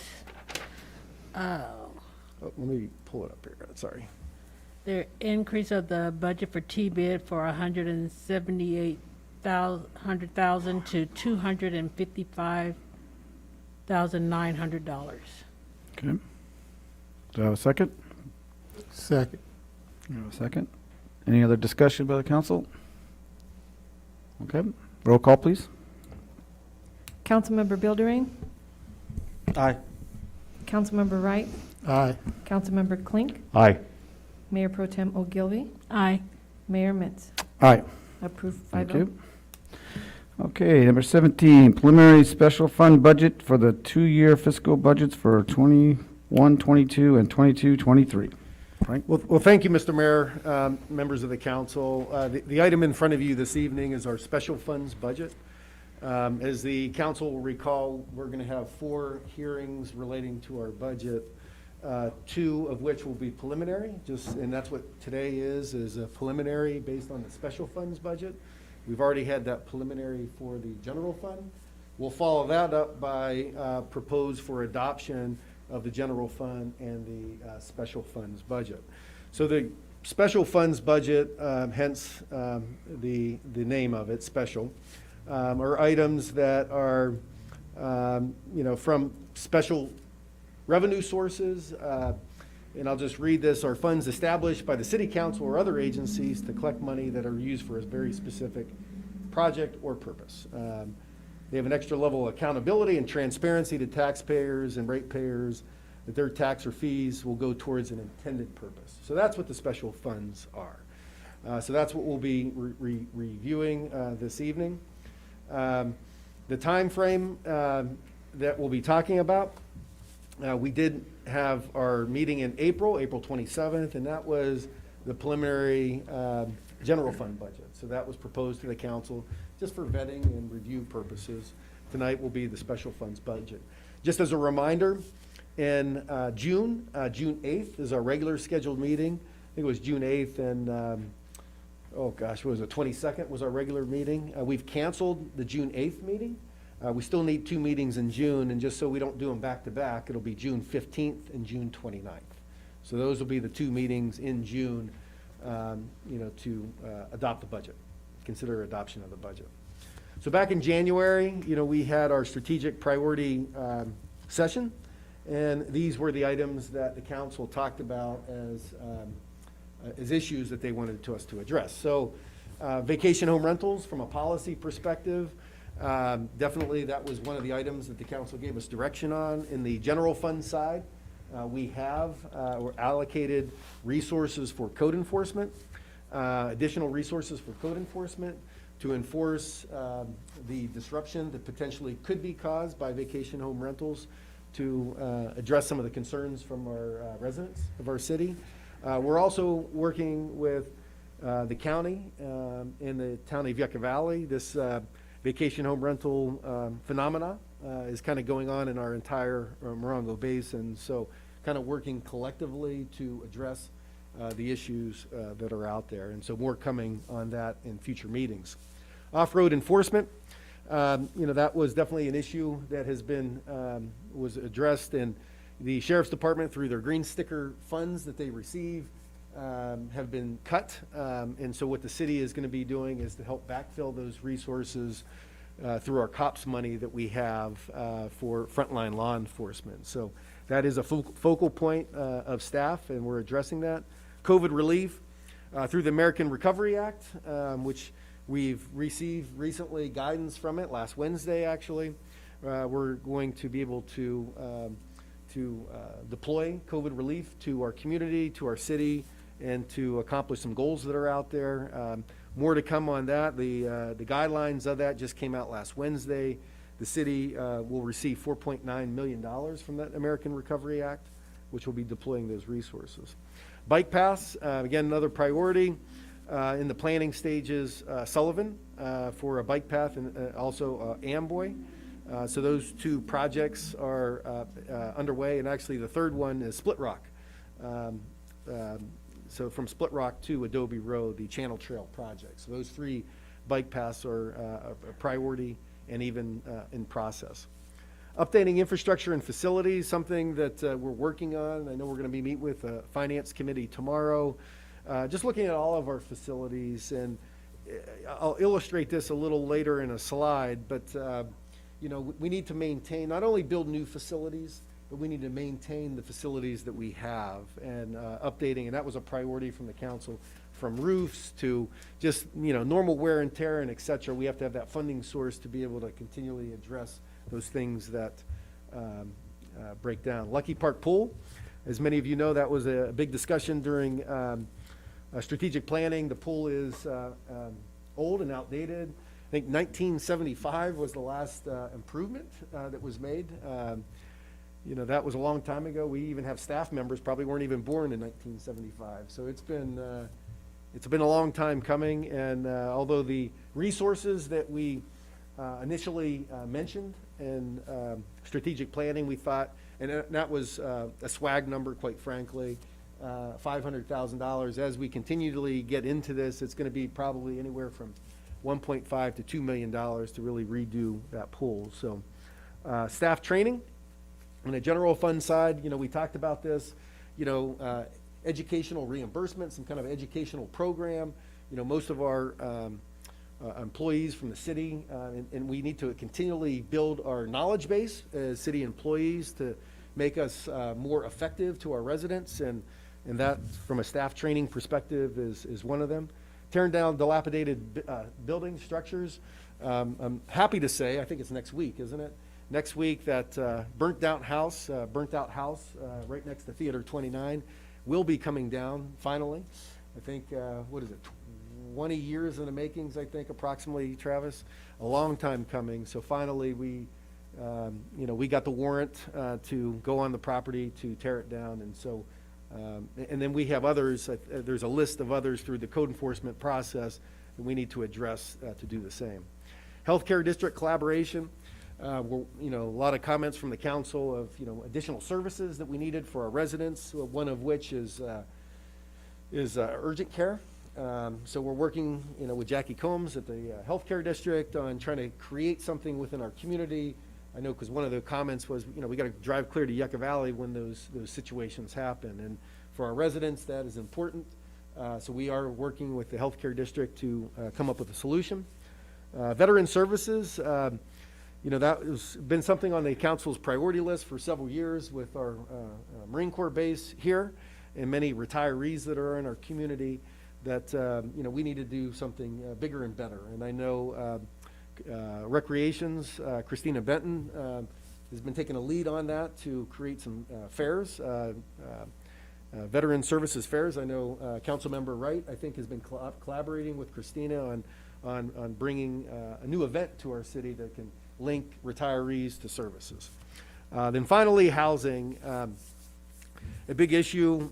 Oh, let me pull it up here. Sorry. the increase of the budget for T-bid for $178,000 to $255,900. Okay. Do I have a second? Second. You have a second. Any other discussion by the council? Okay. Roll call, please. Councilmember Bilderine, Aye. Councilmember Wright, Aye. Councilmember Klink, Aye. Mayor Pro Tem Ogilvy, Aye. Mayor Mitz. Aye. Approved Thank 5-0. you. Okay, number 17, preliminary special fund budget for the 2-year fiscal budgets for 21, 22, and 22, 23. Frank? Well, thank you, Mr. Mayor, members of the council. The item in front of you this evening is our special funds budget. As the council will recall, we're going to have 4 hearings relating to our budget 2 of which will be preliminary, and that's what today is a preliminary based on the special funds budget. We've already had that preliminary for the general fund. We'll follow that up by propose for adoption of the general fund and the special funds budget. So the special funds budget, hence the name of it, special, are items that are from special revenue sources, and I'll just read this, are funds established by the city council or other agencies to collect money that are used for a very specific project or purpose. They have an extra level of accountability and transparency to taxpayers and ratepayers that their tax or fees will go towards an intended purpose. So that's what the special funds are. So that's what we'll be reviewing this evening. The time frame that we'll be talking about, we did have our meeting in April 27th, and that was the preliminary general fund budget. So that was proposed to the council just for vetting and review purposes. Tonight will be the special funds budget. Just as a reminder, in June 8th is our regular scheduled meeting. I think it was June 8th, and what was it, 22nd was our regular meeting. We've canceled the June 8th meeting. We still need 2 meetings in June, and just so we don't do them back to back, it'll be June 15th and June 29th. So those will be the 2 meetings in June, to adopt the budget, consider adoption of the budget. So back in January, we had our strategic priority session, and these were the items that the council talked about as issues that they wanted us to address. So vacation home rentals from a policy perspective, definitely that was one of the items that the council gave us direction on. In the general fund side, we have allocated resources for code enforcement, additional resources for code enforcement to enforce the disruption that potentially could be caused by vacation home rentals, to address some of the concerns from our residents of our city. We're also working with the county in the town of Yucca Valley. This vacation home rental phenomena is kind of going on in our entire Morongo Basin. So kind of working collectively to address the issues that are out there. And so more coming on that in future meetings. Off-road enforcement, that was definitely an issue that has been, was addressed, and the Sheriff's Department, through their green sticker funds that they receive, have been cut. And so what the city is going to be doing is to help backfill those resources through our COPS money that we have for frontline law enforcement. So that is a focal point of staff, and we're addressing that. COVID relief through the American Recovery Act, which we've received recently guidance from it, last Wednesday actually. We're going to be able to deploy COVID relief to our community, to our city, and to accomplish some goals that are out there. More to come on that. The guidelines of that just came out last Wednesday. The city will receive $4.9 million from that American Recovery Act, which will be deploying those resources. Bike paths, again, another priority. In the planning stages, Sullivan for a bike path, and also Amboy. So those 2 projects are underway, and actually the third one is Split Rock. So from Split Rock to Adobe Road, the Channel Trail project. So those 3 bike paths are a priority and even in process. Updating infrastructure and facilities, something that we're working on. I know we're going to be meeting with the Finance Committee tomorrow. Just looking at all of our facilities, and I'll illustrate this a little later in a slide, but we need to maintain, not only build new facilities, but we need to maintain the facilities that we have, and updating, and that was a priority from the council, from roofs to just normal wear and tear and et cetera. We have to have that funding source to be able to continually address those things that break down. Lucky Park Pool, as many of you know, that was a big discussion during strategic planning. The pool is old and outdated. I think 1975 was the last improvement that was made. That was a long time ago. We even have staff members probably weren't even born in 1975. So it's been a long time coming. And although the resources that we initially mentioned in strategic planning, we thought And that was a swag number, quite frankly, $500,000. As we continually get into this, it's going to be probably anywhere from $1.5 to $2 million to really redo that pool. So staff training. On the general fund side, we talked about this, educational reimbursement, some kind of educational program. Most of our employees from the city, and we need to continually build our knowledge base as city employees to make us more effective to our residents, and that, from a staff training perspective, is one of them. Tearing down dilapidated building structures. I'm happy to say, I think it's next week, isn't it? Next week, that burnt out house right next to Theater 29 will be coming down finally. I think, 20 years in the makings, I think, approximately, Travis. A long time coming. So finally, we got the warrant to go on the property to tear it down. And so, and then we have others. There's a list of others through the code enforcement process that we need to address to do the same. Healthcare district collaboration. A lot of comments from the council of, additional services that we needed for our residents, one of which is urgent care. So we're working, with Jackie Combs at the healthcare district on trying to create something within our community. I know, because one of the comments was, we got to drive clear to Yucca Valley when those situations happen. And for our residents, that is important. So we are working with the healthcare district to come up with a solution. Veteran services. That has been something on the council's priority list for several years with our Marine Corps base here and many retirees that are in our community, that, we need to do something bigger and better. And I know Recreations, Christina Benton, has been taking a lead on that to create some fairs, veteran services fairs. I know Councilmember Wright, I think, has been collaborating with Christina on bringing a new event to our city that can link retirees to services. Then finally, housing. A big issue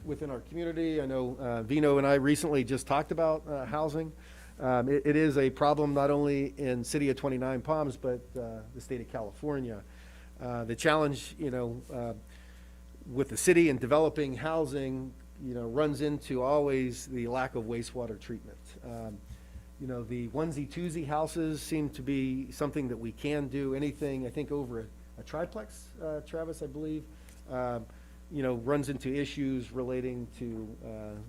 within our community. I know Vino and I recently just talked about housing. It is a problem not only in city of 29 Palms, but the state of California. The challenge, with the city and developing housing, runs into always the lack of wastewater treatment. The onesie-twosie houses seem to be something that we can do. Anything, I think, over a triplex, Travis, I believe, runs into issues relating to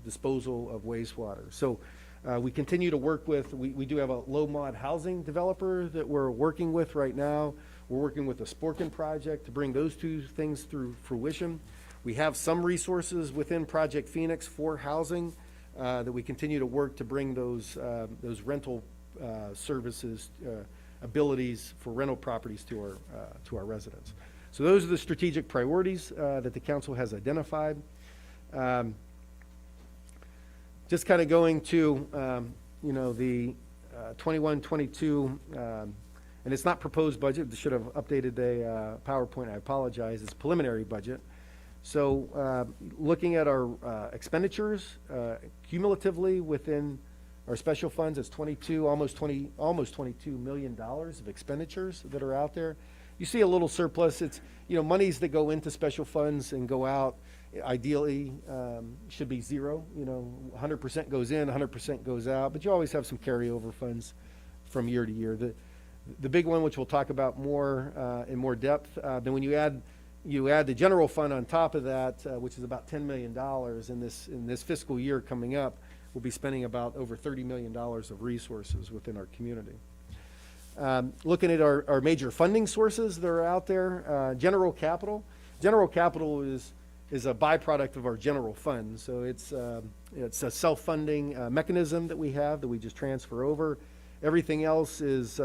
disposal of wastewater. So we continue to work with, we do have a low-mod housing developer that we're working with right now. We're working with the Sporkin project to bring those two things through fruition. We have some resources within Project Phoenix for housing that we continue to work to bring those rental services, abilities for rental properties to our residents. So those are the strategic priorities that the council has identified. Just kind of going to the 21-22, and it's not proposed budget. This should have updated the PowerPoint. I apologize. It's preliminary budget. So looking at our expenditures cumulatively within our special funds, it's almost $22 million of expenditures that are out there. You see a little surplus. It's monies that go into special funds and go out. Ideally, should be zero. 100% goes in, 100% goes out. But you always have some carryover funds from year to year. The big one, which we'll talk about more in more depth, then when you add the general fund on top of that, which is about $10 million in this fiscal year coming up, we'll be spending about over $30 million of resources within our community. Looking at our major funding sources that are out there, general capital. General capital is a byproduct of our general fund. So it's a self-funding mechanism that we have that we just transfer over. Everything else is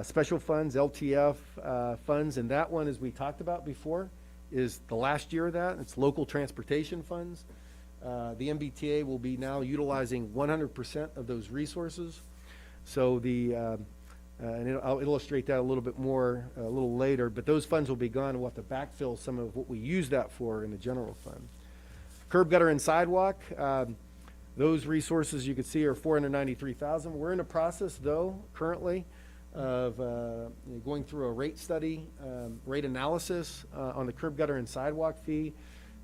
special funds, LTF funds, and that one, as we talked about before, is the last year of that. It's local transportation funds. The MBTA will be now utilizing 100% of those resources. So and I'll illustrate that a little bit more a little later, but those funds will be gone, and we'll have to backfill some of what we use that for in the general fund. Curb, gutter, and sidewalk. Those resources you can see are $493,000. We're in a process, though, currently, of going through a rate study, rate analysis on the curb gutter and sidewalk fee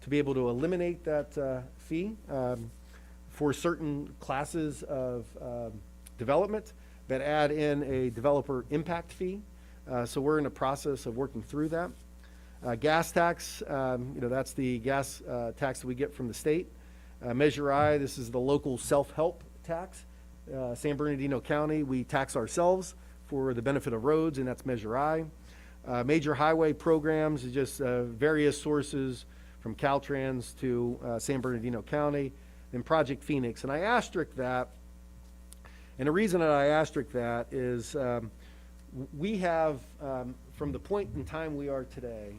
to be able to eliminate that fee for certain classes of development that add in a developer impact fee. So we're in the process of working through that. Gas tax, that's the gas tax that we get from the state. Measure I, this is the local self-help tax. San Bernardino County, we tax ourselves for the benefit of roads, and that's Measure I. Major highway programs is just various sources from Caltrans to San Bernardino County. Then Project Phoenix, and I asterisk that. And the reason that I asterisk that is we have, from the point in time we are today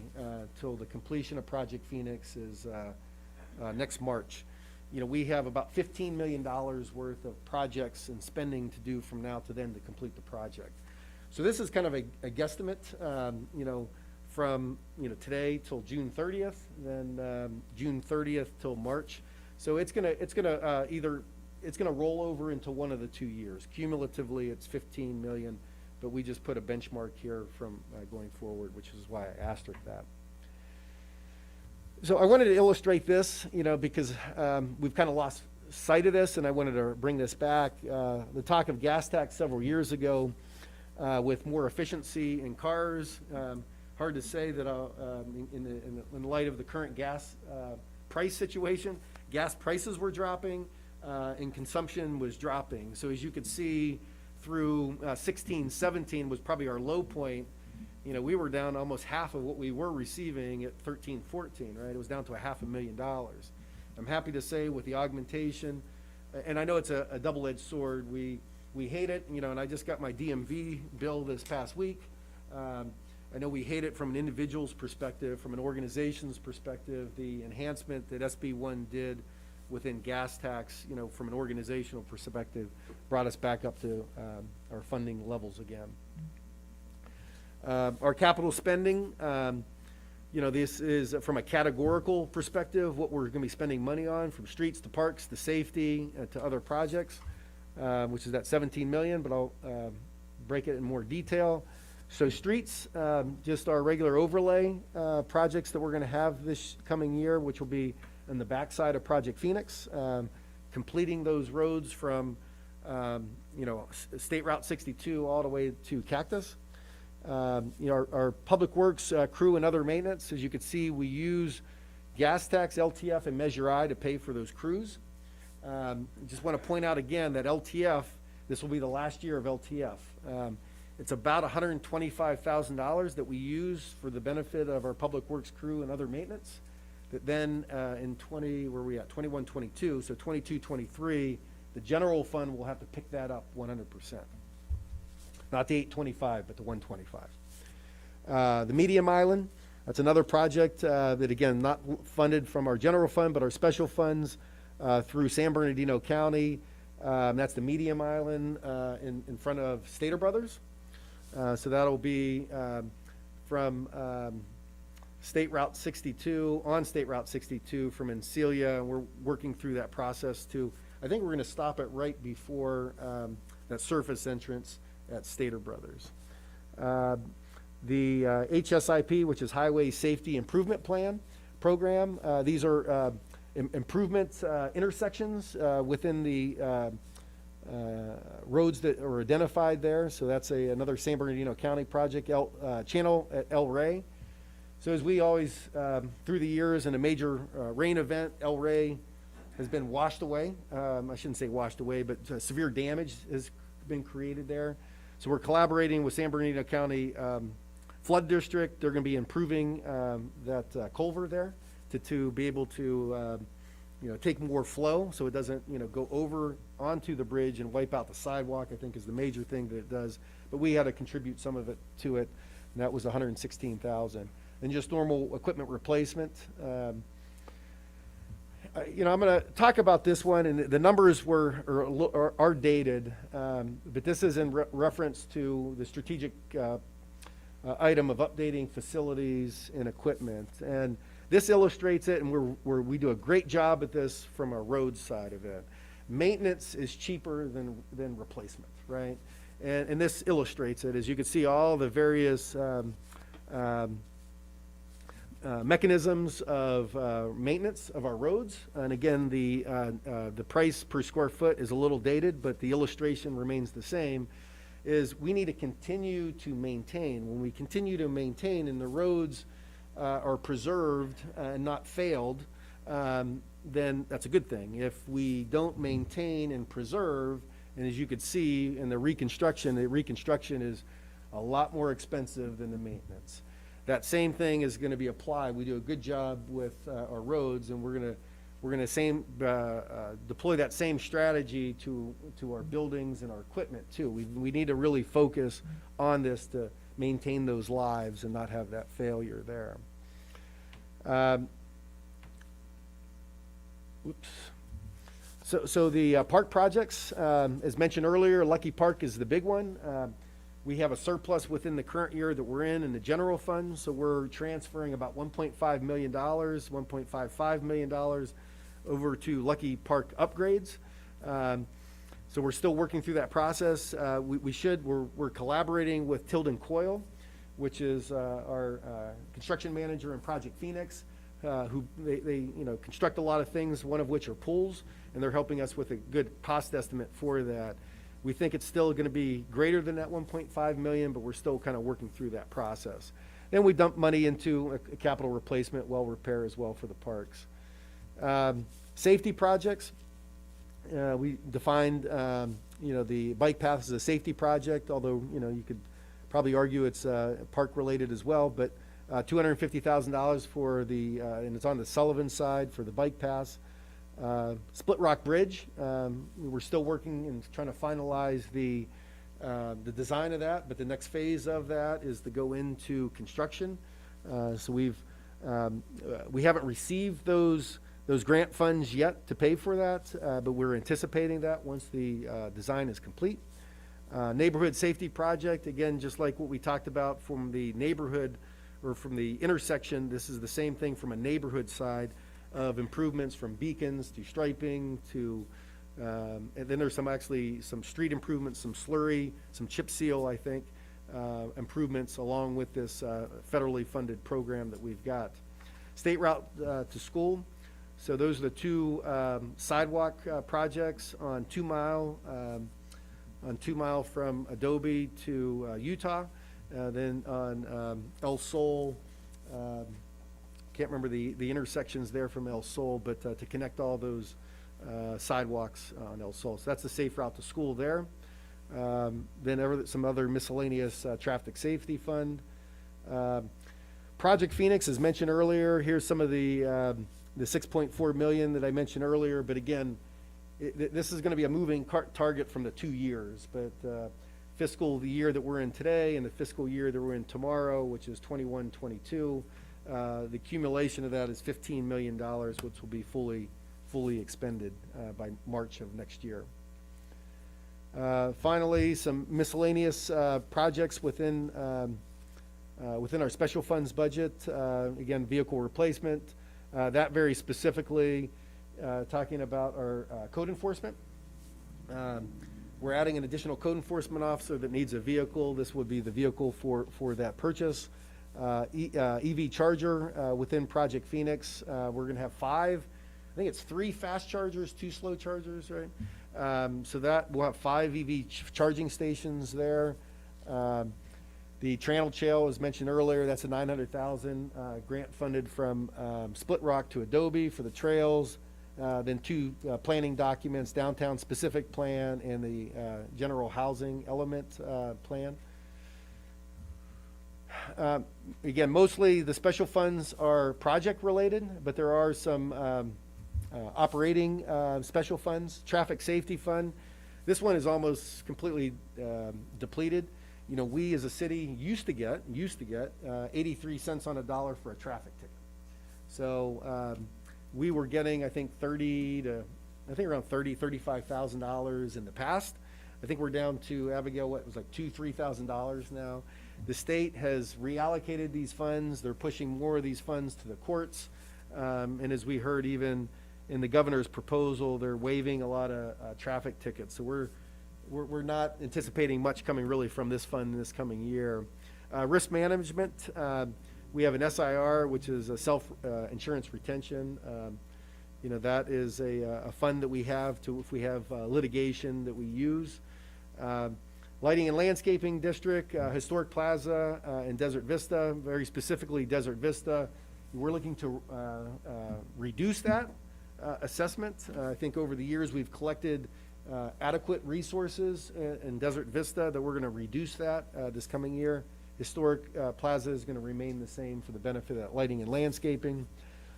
till the completion of Project Phoenix is next March, we have about $15 million worth of projects and spending to do from now to then to complete the project. So this is kind of a guesstimate, from today till June 30th, then June 30th till March. So it's gonna roll over into one of the 2 years. Cumulatively, it's 15 million, but we just put a benchmark here from going forward, which is why I asterisk that. So I wanted to illustrate this, because we've kind of lost sight of this, and I wanted to bring this back. The talk of gas tax several years ago with more efficiency in cars. Hard to say that in light of the current gas price situation, gas prices were dropping and consumption was dropping. So as you could see through 16, 17 was probably our low point. We were down almost half of what we were receiving at 13, 14, right? It was down to $500,000. I'm happy to say with the augmentation, and I know it's a double-edged sword, we hate it, and I just got my DMV bill this past week. I know we hate it from an individual's perspective, from an organization's perspective, the enhancement that SB1 did within gas tax, from an organizational perspective, brought us back up to our funding levels again. Our capital spending, this is from a categorical perspective, what we're going to be spending money on, from streets to parks to safety to other projects, which is that 17 million, but I'll break it in more detail. So streets, just our regular overlay projects that we're going to have this coming year, which will be on the backside of Project Phoenix, completing those roads from State Route 62 all the way to Cactus. Our public works crew and other maintenance, as you can see, we use gas tax, LTF, and Measure I to pay for those crews. Just want to point out again that LTF, this will be the last year of LTF. It's about $125,000 that we use for the benefit of our public works crew and other maintenance. That then in 21, 22, so 22, 23, the general fund will have to pick that up 100%. Not the 825, but the 125. The Medium Island, that's another project that, again, not funded from our general fund, but our special funds through San Bernardino County. That's the Medium Island in front of Stater Brothers. So that'll be from State Route 62, on State Route 62 from Encilia. And we're working through that process too. I think we're going to stop it right before that surface entrance at Stater Brothers. The HSIP, which is Highway Safety Improvement Plan program. These are improvement intersections within the roads that are identified there. So that's another San Bernardino County project, channel at El Rey. So as we always, through the years in a major rain event, El Rey has been washed away. I shouldn't say washed away, but severe damage has been created there. So we're collaborating with San Bernardino County Flood District. They're going to be improving that culvert there to be able to take more flow so it doesn't go over onto the bridge and wipe out the sidewalk, I think is the major thing that it does. But we had to contribute some of it to it, and that was $116,000. And just normal equipment replacement. I'm going to talk about this one, and the numbers are dated, but this is in reference to the strategic item of updating facilities and equipment. And this illustrates it, and we do a great job at this from a road side of it. Maintenance is cheaper than replacement, right? And this illustrates it. As you can see, all the various mechanisms of maintenance of our roads. And again, the price per square foot is a little dated, but the illustration remains the same, is we need to continue to maintain. When we continue to maintain and the roads are preserved and not failed, then that's a good thing. If we don't maintain and preserve, and as you could see in the reconstruction is a lot more expensive than the maintenance. That same thing is going to be applied. We do a good job with our roads, and we're going to deploy that same strategy to our buildings and our equipment too. We need to really focus on this to maintain those lives and not have that failure there. So the park projects, as mentioned earlier, Lucky Park is the big one. We have a surplus within the current year that we're in the general fund, so we're transferring about $1.5 million, $1.55 million over to Lucky Park upgrades. So we're still working through that process. We're collaborating with Tilden Coyle, which is our construction manager in Project Phoenix, who they construct a lot of things, one of which are pools, and they're helping us with a good cost estimate for that. We think it's still going to be greater than that 1.5 million, but we're still kind of working through that process. Then we dump money into a capital replacement, well repair as well for the parks. Safety projects, we defined the bike path as a safety project, although you could probably argue it's park related as well, but $250,000 for the and it's on the Sullivan side for the bike paths. Split Rock Bridge, we're still working and trying to finalize the design of that, but the next phase of that is to go into construction. So we haven't received those grant funds yet to pay for that, but we're anticipating that once the design is complete. Neighborhood safety project, again, just like what we talked about from the neighborhood or from the intersection, this is the same thing from a neighborhood side of improvements from beacons to striping to, and then there's some street improvements, some slurry, some chip seal, I think, improvements along with this federally funded program that we've got. State route to school. So those are the two sidewalk projects on 2 Mile, from Adobe to Utah. Then on El Sol, can't remember the intersections there from El Sol, but to connect all those sidewalks on El Sol. So that's the safe route to school there. Then some other miscellaneous traffic safety fund. Project Phoenix, as mentioned earlier, here's some of the 6.4 million that I mentioned earlier, but again, this is going to be a moving target from the 2 years, but fiscal the year that we're in today and the fiscal year that we're in tomorrow, which is 21-22, the accumulation of that is $15 million, which will be fully expended by March of next year. Finally, some miscellaneous projects within our special funds budget. Again, vehicle replacement. That very specifically talking about our code enforcement. We're adding an additional code enforcement officer that needs a vehicle. This would be the vehicle for that purchase. EV charger within Project Phoenix. We're going to have 5. I think it's 3 fast chargers, 2 slow chargers, right? So that we'll have 5 EV charging stations there. The Tranel Trail, as mentioned earlier, that's a $900,000 grant funded from Split Rock to Adobe for the trails. Then 2 planning documents, downtown specific plan and the general housing element plan. Again, mostly the special funds are project related, but there are some operating special funds. Traffic safety fund, this one is almost completely depleted. We as a city used to get 83 cents on a dollar for a traffic ticket. So we were getting, I think, around $35,000 in the past. I think we're down to, Abigail, what was like $2,000-$3,000 now. The state has reallocated these funds. They're pushing more of these funds to the courts. And as we heard, even in the governor's proposal, they're waiving a lot of traffic tickets. So we're we're not anticipating much coming really from this fund this coming year. Risk management, we have an SIR, which is a self-insurance retention. You know, that is a fund that we have to, if we have litigation that we use. Lighting and Landscaping District, Historic Plaza, and Desert Vista, very specifically Desert Vista. We're looking to reduce that assessment. I think over the years, we've collected adequate resources in Desert Vista, that we're going to reduce that this coming year. Historic Plaza is going to remain the same for the benefit of lighting and landscaping.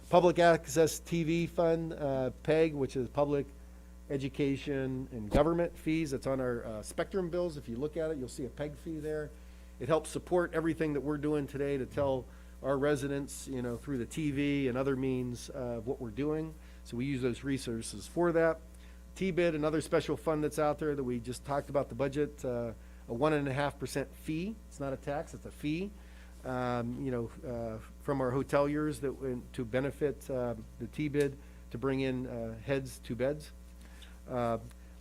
Public Access TV Fund, PEG, which is Public Education and Government fees. That's on our Spectrum bills. If you look at it, you'll see a PEG fee there. It helps support everything that we're doing today to tell our residents, you know, through the TV and other means of what we're doing. So we use those resources for that. T-bid, another special fund that's out there that we just talked about the budget, a 1.5% fee. It's not a tax, it's a fee. You know, from our hoteliers that to benefit the T-bid to bring in heads to beds.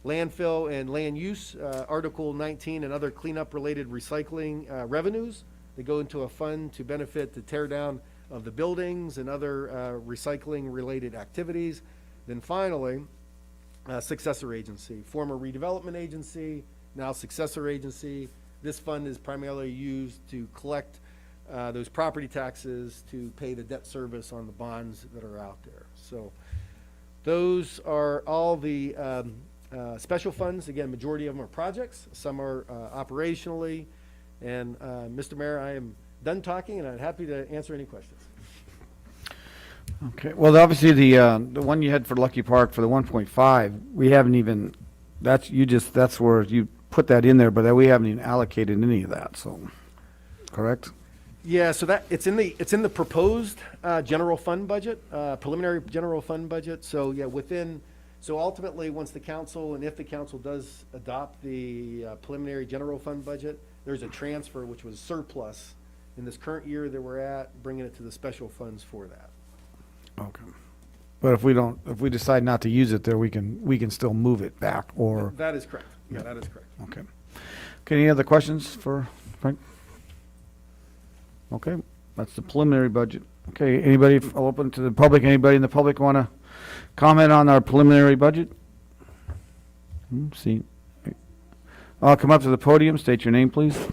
Landfill and land use, Article 19 and other cleanup related recycling revenues that go into a fund to benefit the tear down of the buildings and other recycling related activities. Then finally, successor agency, former redevelopment agency, now successor agency. This fund is primarily used to collect those property taxes to pay the debt service on the bonds that are out there. So those are all the special funds. Again, majority of them are projects. Some are operationally. And Mr. Mayor, I am done talking, and I'm happy to answer any questions. Okay, well, obviously, the one you had for Lucky Park for the 1.5, we haven't even, that's where you put that in there, but we haven't even allocated any of that, so, correct? Yeah, so that, it's in the proposed general fund budget, preliminary general fund budget. So yeah, so ultimately, once the council, and if the council does adopt the preliminary general fund budget, there's a transfer, which was surplus in this current year that we're at, bringing it to the special funds for that. Okay. But if we decide not to use it there, we can still move it back, or? That is correct. Yeah, that is correct. Okay. Okay, any other questions for Frank? Okay, that's the preliminary budget. Okay, anybody, I'll open to the public. Anybody in the public want to comment on our preliminary budget? See. I'll come up to the podium, state your name, please. It's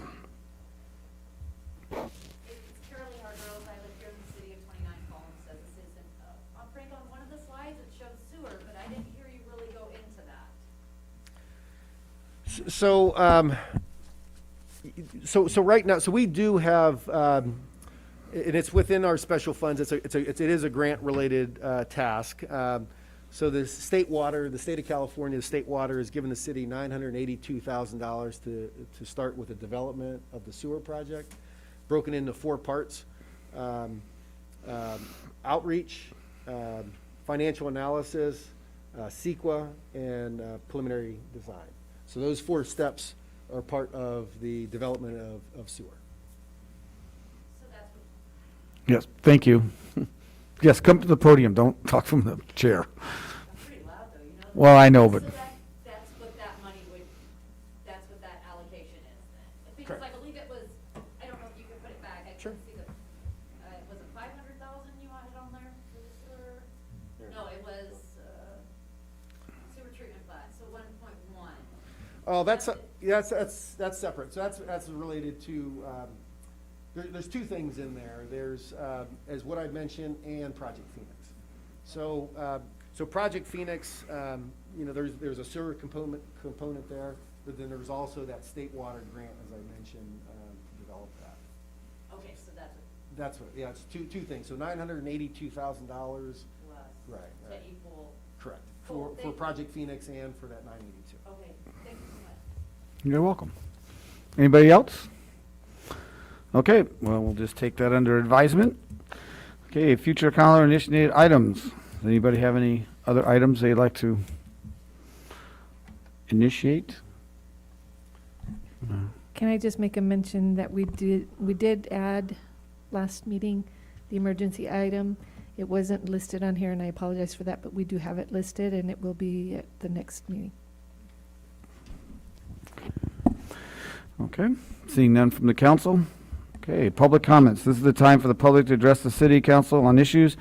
Carolyn Hargrove. I live here in the city of 29 Palms as a citizen. Frank, on one of the slides, it showed sewer, but I didn't hear you really go into that. So right now, so we do have, and it's within our special funds. It is a grant-related task. So the state of California, the state water has given the city $982,000 to start with the development of the sewer project, broken into 4 parts: outreach, financial analysis, CEQA, and preliminary design. So those 4 steps are part of the development of sewer. So that's what, Yes, thank you. Yes, come to the podium, don't talk from the chair. I'm pretty loud though, you know? Well, I know, but, So that's what that money would, that's what that allocation is then? Because I believe it was, I don't know if you can put it back, I couldn't see the, was it 500,000 you wanted on there for the sewer? No, it was, sewer treatment plant, so 1.1. Oh, that's separate. So that's related to, there's 2 things in there. There's, as what I mentioned, and Project Phoenix. So, so Project Phoenix, you know, there's a sewer component there, but then there's also that state water grant, as I mentioned, to develop that. Okay, so that's what That's what, yeah, it's two things. So $982,000. was. Right. To equal, Correct. Cool, For thank you. Project Phoenix and for that 982. okay, thank you so much. you're welcome. Anybody else? Okay, well, we'll just take that under advisement. Okay, future calendar initiated items. Does anybody have any other items they'd like to initiate? Can I just make a mention that we did add last meeting, the emergency item. It wasn't listed on here, and I apologize for that, but we do have it listed, and it will be at the next meeting. Okay, seeing none from the council. Okay, public comments. This is the time for the public to address the city council on issues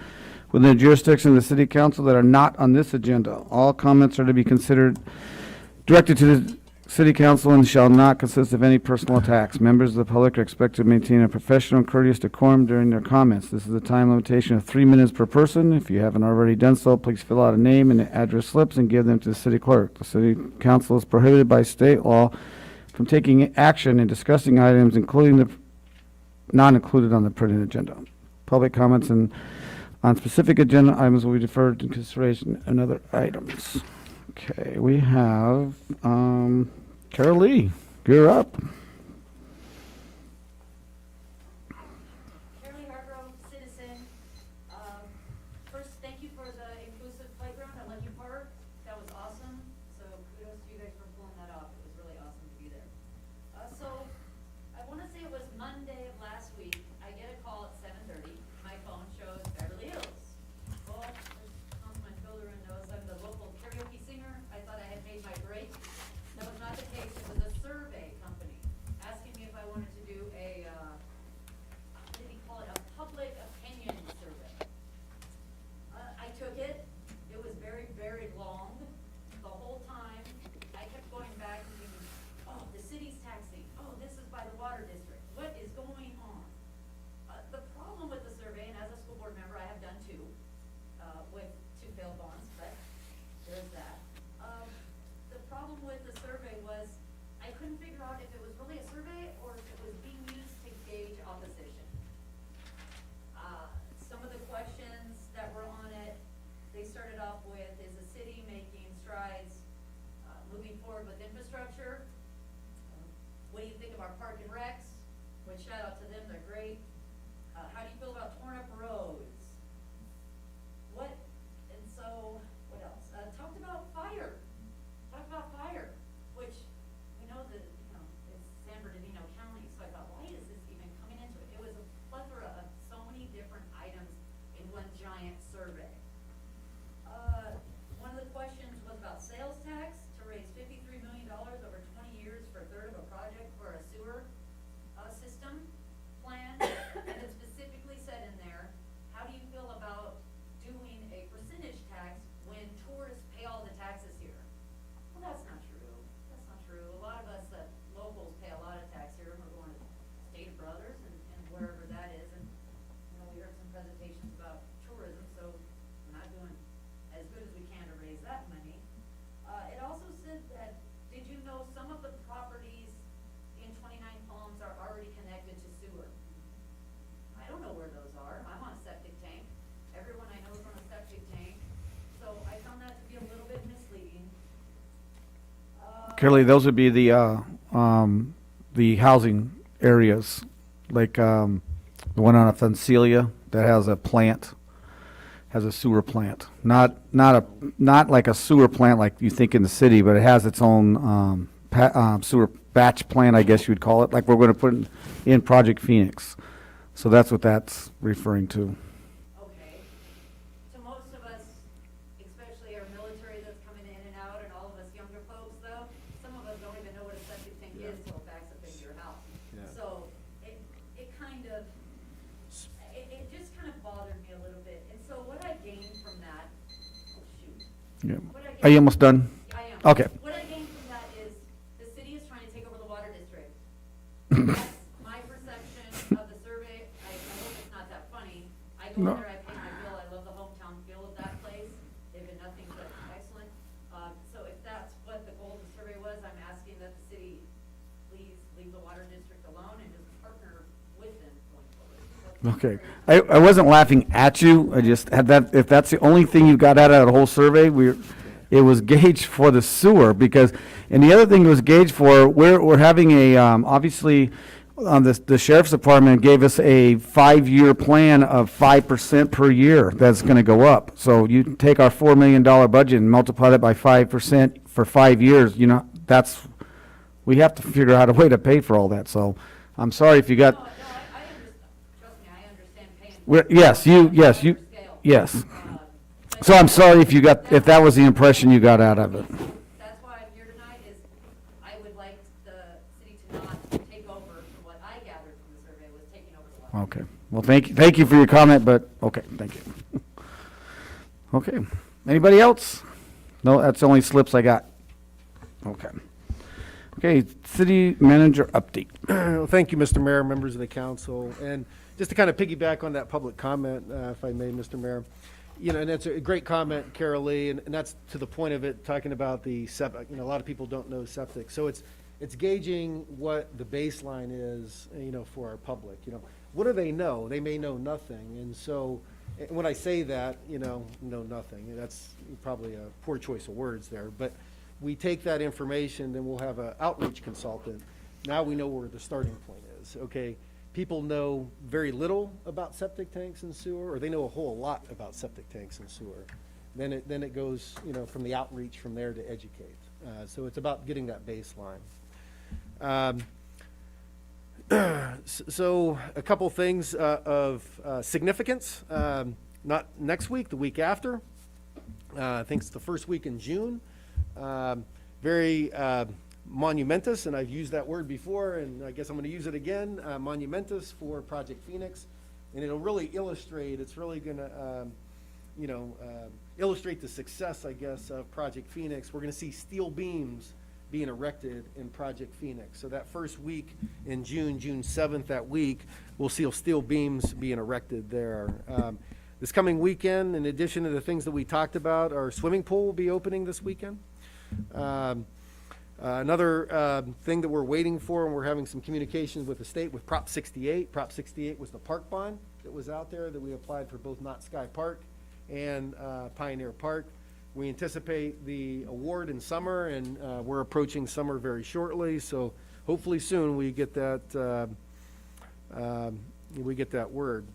within the jurisdiction of the city council that are not on this agenda. All comments are to be considered directed to the city council and shall not consist of any personal attacks. Members of the public are expected to maintain a professional and courteous decorum during their comments. This is a time limitation of 3 minutes per person. If you haven't already done so, please fill out a name and address slips and give them to the city clerk. The city council is prohibited by state law from taking action and discussing items, including the not included on the printed agenda. Public comments on specific agenda items will be deferred to consideration and other items. Okay, we have Carol Lee. You're up. Shirley Hargrove, citizen. First, thank you for the inclusive playground at Lucky Park. That was awesome. So kudos to you guys for pulling that off. It was really awesome to be there. So I want to say it was Monday of last week. I get a call at 7:30. My phone shows Beverly Hills. Well, as my builder knows, I'm the local karaoke singer. I thought I had made my break. That was not the case. It was a survey company asking me if I wanted to do a, what did he call it, a public opinion survey. I took it. It was very, very long. The whole time, I kept going back and thinking, oh, the city's taxing. Oh, this is by the water district. What is going on? The problem with the survey, and as a school board member, I have done two, with 2 failed bonds, but there's that. The problem with the survey was I couldn't figure out if it was really a survey or if it was being used to gauge opposition. Some of the questions that were on it, they started off with, is the city making strides moving forward with infrastructure? What do you think of our park and recs? Which shout out to them, they're great. How do you feel about torn up roads? What, and so, what else? Talked about fire. Which we know that, it's San Bernardino County, so I thought, why is this even coming into it? It was a plethora of so many different items in one giant survey. One of the questions was about sales tax to raise $53 million over 20 years for a third of a project for a sewer system plan. And it specifically said in there, how do you feel about doing a percentage tax when tourists pay all the taxes here? Well, that's not true. That's not true. A lot of us locals pay a lot of tax here. We're going to State of Brothers and wherever that is. And, we heard some presentations about tourism, so we're not doing as good as we can to raise that money. It also said that, did you know some of the properties in 29 Palms are already connected to sewer? I don't know where those are. I'm on a septic tank. Everyone I know is on a septic tank. So I found that to be a little bit misleading. Carol Lee, those would be the housing areas, like the one on Fancelia that has a plant, has a sewer plant. Not like a sewer plant like you think in the city, but it has its own sewer batch plant, I guess you would call it, like we're going to put in Project Phoenix. So that's what that's referring to. Okay. To most of us, especially our military that's coming in and out, and all of us younger folks though, some of us don't even know what a septic tank is till it backs up into your house. Yeah. So it just kind of bothered me a little bit. And so what I gained from that, oh shoot. Yeah. What I Are you gained- almost done? I am. Okay. What I gained from that is the city is trying to take over the water district. That's my perception of the survey. I hope it's not that funny. I go No. in there, I pay my bill, I love the hometown feel of that place. They've been nothing but excellent. So if that's what the goal of the survey was, I'm asking that the city please leave the water district alone and just partner with them going forward. Okay. I wasn't laughing at you. I just had that, if that's the only thing you got out of the whole survey, it was gauged for the sewer because, and the other thing it was gauged for, we're having a, obviously, the sheriff's department gave us a 5-year plan of 5% per year that's going to go up. So you take our $4 million budget and multiply that by 5% for 5 years, we have to figure out a way to pay for all that. So I'm sorry if you got. No, I understand, trust me, I understand paying. Yes. So I'm sorry if that was the impression you got out of it. That's why I'm here tonight is I would like the city to not Okay. Well, thank you for your comment, but, okay, thank you. Okay. Anybody else? No, that's the only slips I got. Okay. Okay, city manager update. Well, thank you, Mr. Mayor, members of the council. And just to kind of piggyback on that public comment, if I may, Mr. Mayor, you know, and that's a great comment, Carol Lee, and that's to the point of it, talking about the septic. You know, a lot of people don't know septic. So it's gauging what the baseline is, you know, for our public. You know, what do they know? They may know nothing. And so when I say that, you know nothing, that's probably a poor choice of words there. But we take that information, then we'll have an outreach consultant. Now we know where the starting point is. Okay, people know very little about septic tanks and sewer, or they know a whole lot about septic tanks and sewer. Then it goes, you know, from the outreach from there to educate. So it's about getting that baseline. So a couple things of significance. Not next week, the week after. I think it's the first week in June. Very monumentous, and I've used that word before, and I guess I'm going to use it again. Monumentous for Project Phoenix, and it'll really illustrate. It's really going to, illustrate the success, I guess, of Project Phoenix. We're going to see steel beams being erected in Project Phoenix. So that first week in June, June 7th, that week, we'll see steel beams being erected there. This coming weekend, in addition to the things that we talked about, our swimming pool will be opening this weekend. Another thing that we're waiting for, and we're having some communications with the state with Prop 68. Prop 68 was the park bond that was out there that we applied for both Knott Sky Park and Pioneer Park. We anticipate the award in summer, and we're approaching summer very shortly. So hopefully soon we get that word.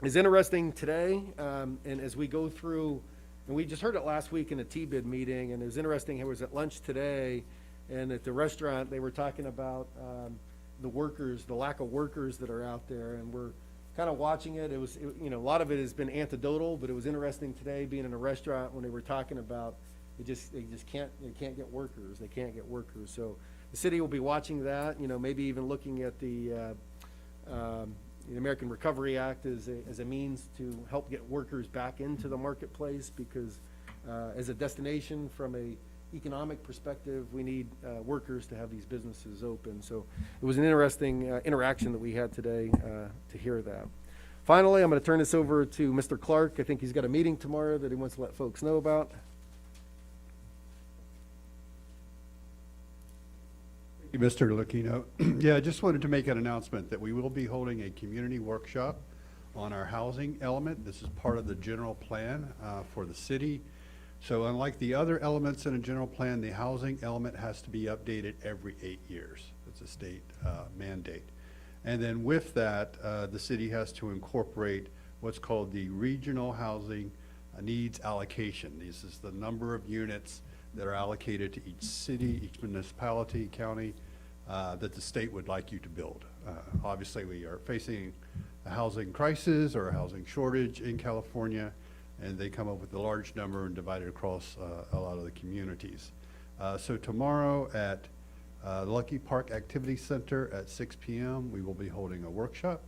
It's interesting today, and as we go through, and we just heard it last week in a T-bid meeting, and it was interesting. I was at lunch today, and at the restaurant they were talking about the workers, the lack of workers that are out there, and we're kind of watching it. A lot of it has been anecdotal, but it was interesting today being in a restaurant when they were talking about they just can't get workers. They can't get workers. So the city will be watching that. You know, maybe even looking at the American Recovery Act as a means to help get workers back into the marketplace, because as a destination from a economic perspective, we need workers to have these businesses open. So it was an interesting interaction that we had today to hear that. Finally, I'm going to turn this over to Mr. Clark. I think he's got a meeting tomorrow that he wants to let folks know about. Thank you, Mr. Lucchino. Yeah, I just wanted to make an announcement that we will be holding a community workshop on our housing element. This is part of the general plan for the city. So unlike the other elements in a general plan, the housing element has to be updated every 8 years. It's a state mandate. And then with that, the city has to incorporate what's called the regional housing needs allocation. This is the number of units that are allocated to each city, each municipality, county, that the state would like you to build. Obviously, we are facing a housing crisis or a housing shortage in California, and they come up with a large number and divide it across a lot of the communities. So tomorrow at Lucky Park Activity Center at 6 p.m., we will be holding a workshop.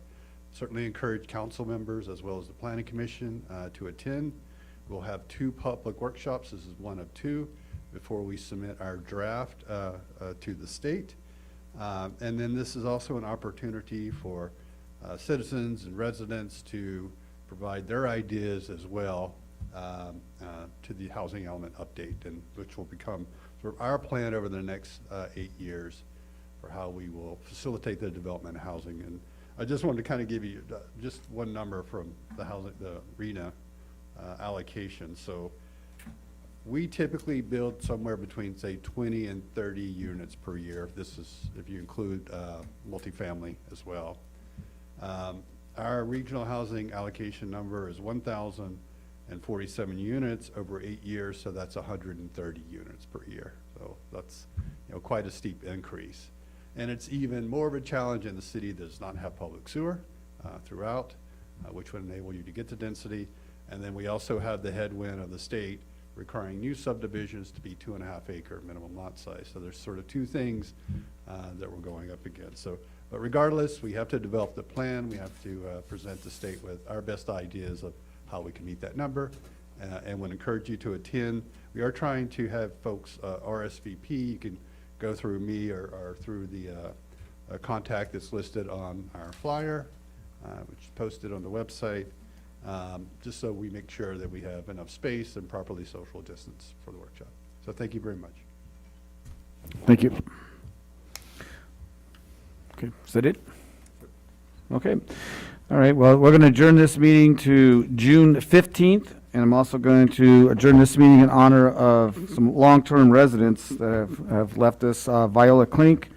Certainly encourage council members as well as the Planning Commission to attend. We'll have 2 public workshops. This is one of 2 before we submit our draft to the state. And then this is also an opportunity for citizens and residents to provide their ideas as well to the housing element update, and which will become sort of our plan over the next 8 years for how we will facilitate the development of housing. And I just wanted to kind of give you just one number from the RENA allocation. So we typically build somewhere between, say, 20 and 30 units per year. This is if you include multifamily as well. Our regional housing allocation number is 1,047 units over 8 years, so that's 130 units per year. So that's quite a steep increase. And it's even more of a challenge in the city that does not have public sewer throughout, which would enable you to get to density. And then we also have the headwind of the state requiring new subdivisions to be 2.5 acre minimum lot size. So there's sort of 2 things that we're going up against. So But regardless, we have to develop the plan. We have to present the state with our best ideas of how we can meet that number, and would encourage you to attend. We are trying to have folks RSVP. You can go through me or through the contact that's listed on our flyer, which is posted on the website, just so we make sure that we have enough space and properly social distance for the workshop. So thank you very much. Thank you. Okay, is that it? Okay. All right, well, we're going to adjourn this meeting to June 15th, and I'm also going to adjourn this meeting in honor of some long-term residents that have left us, Viola Klink,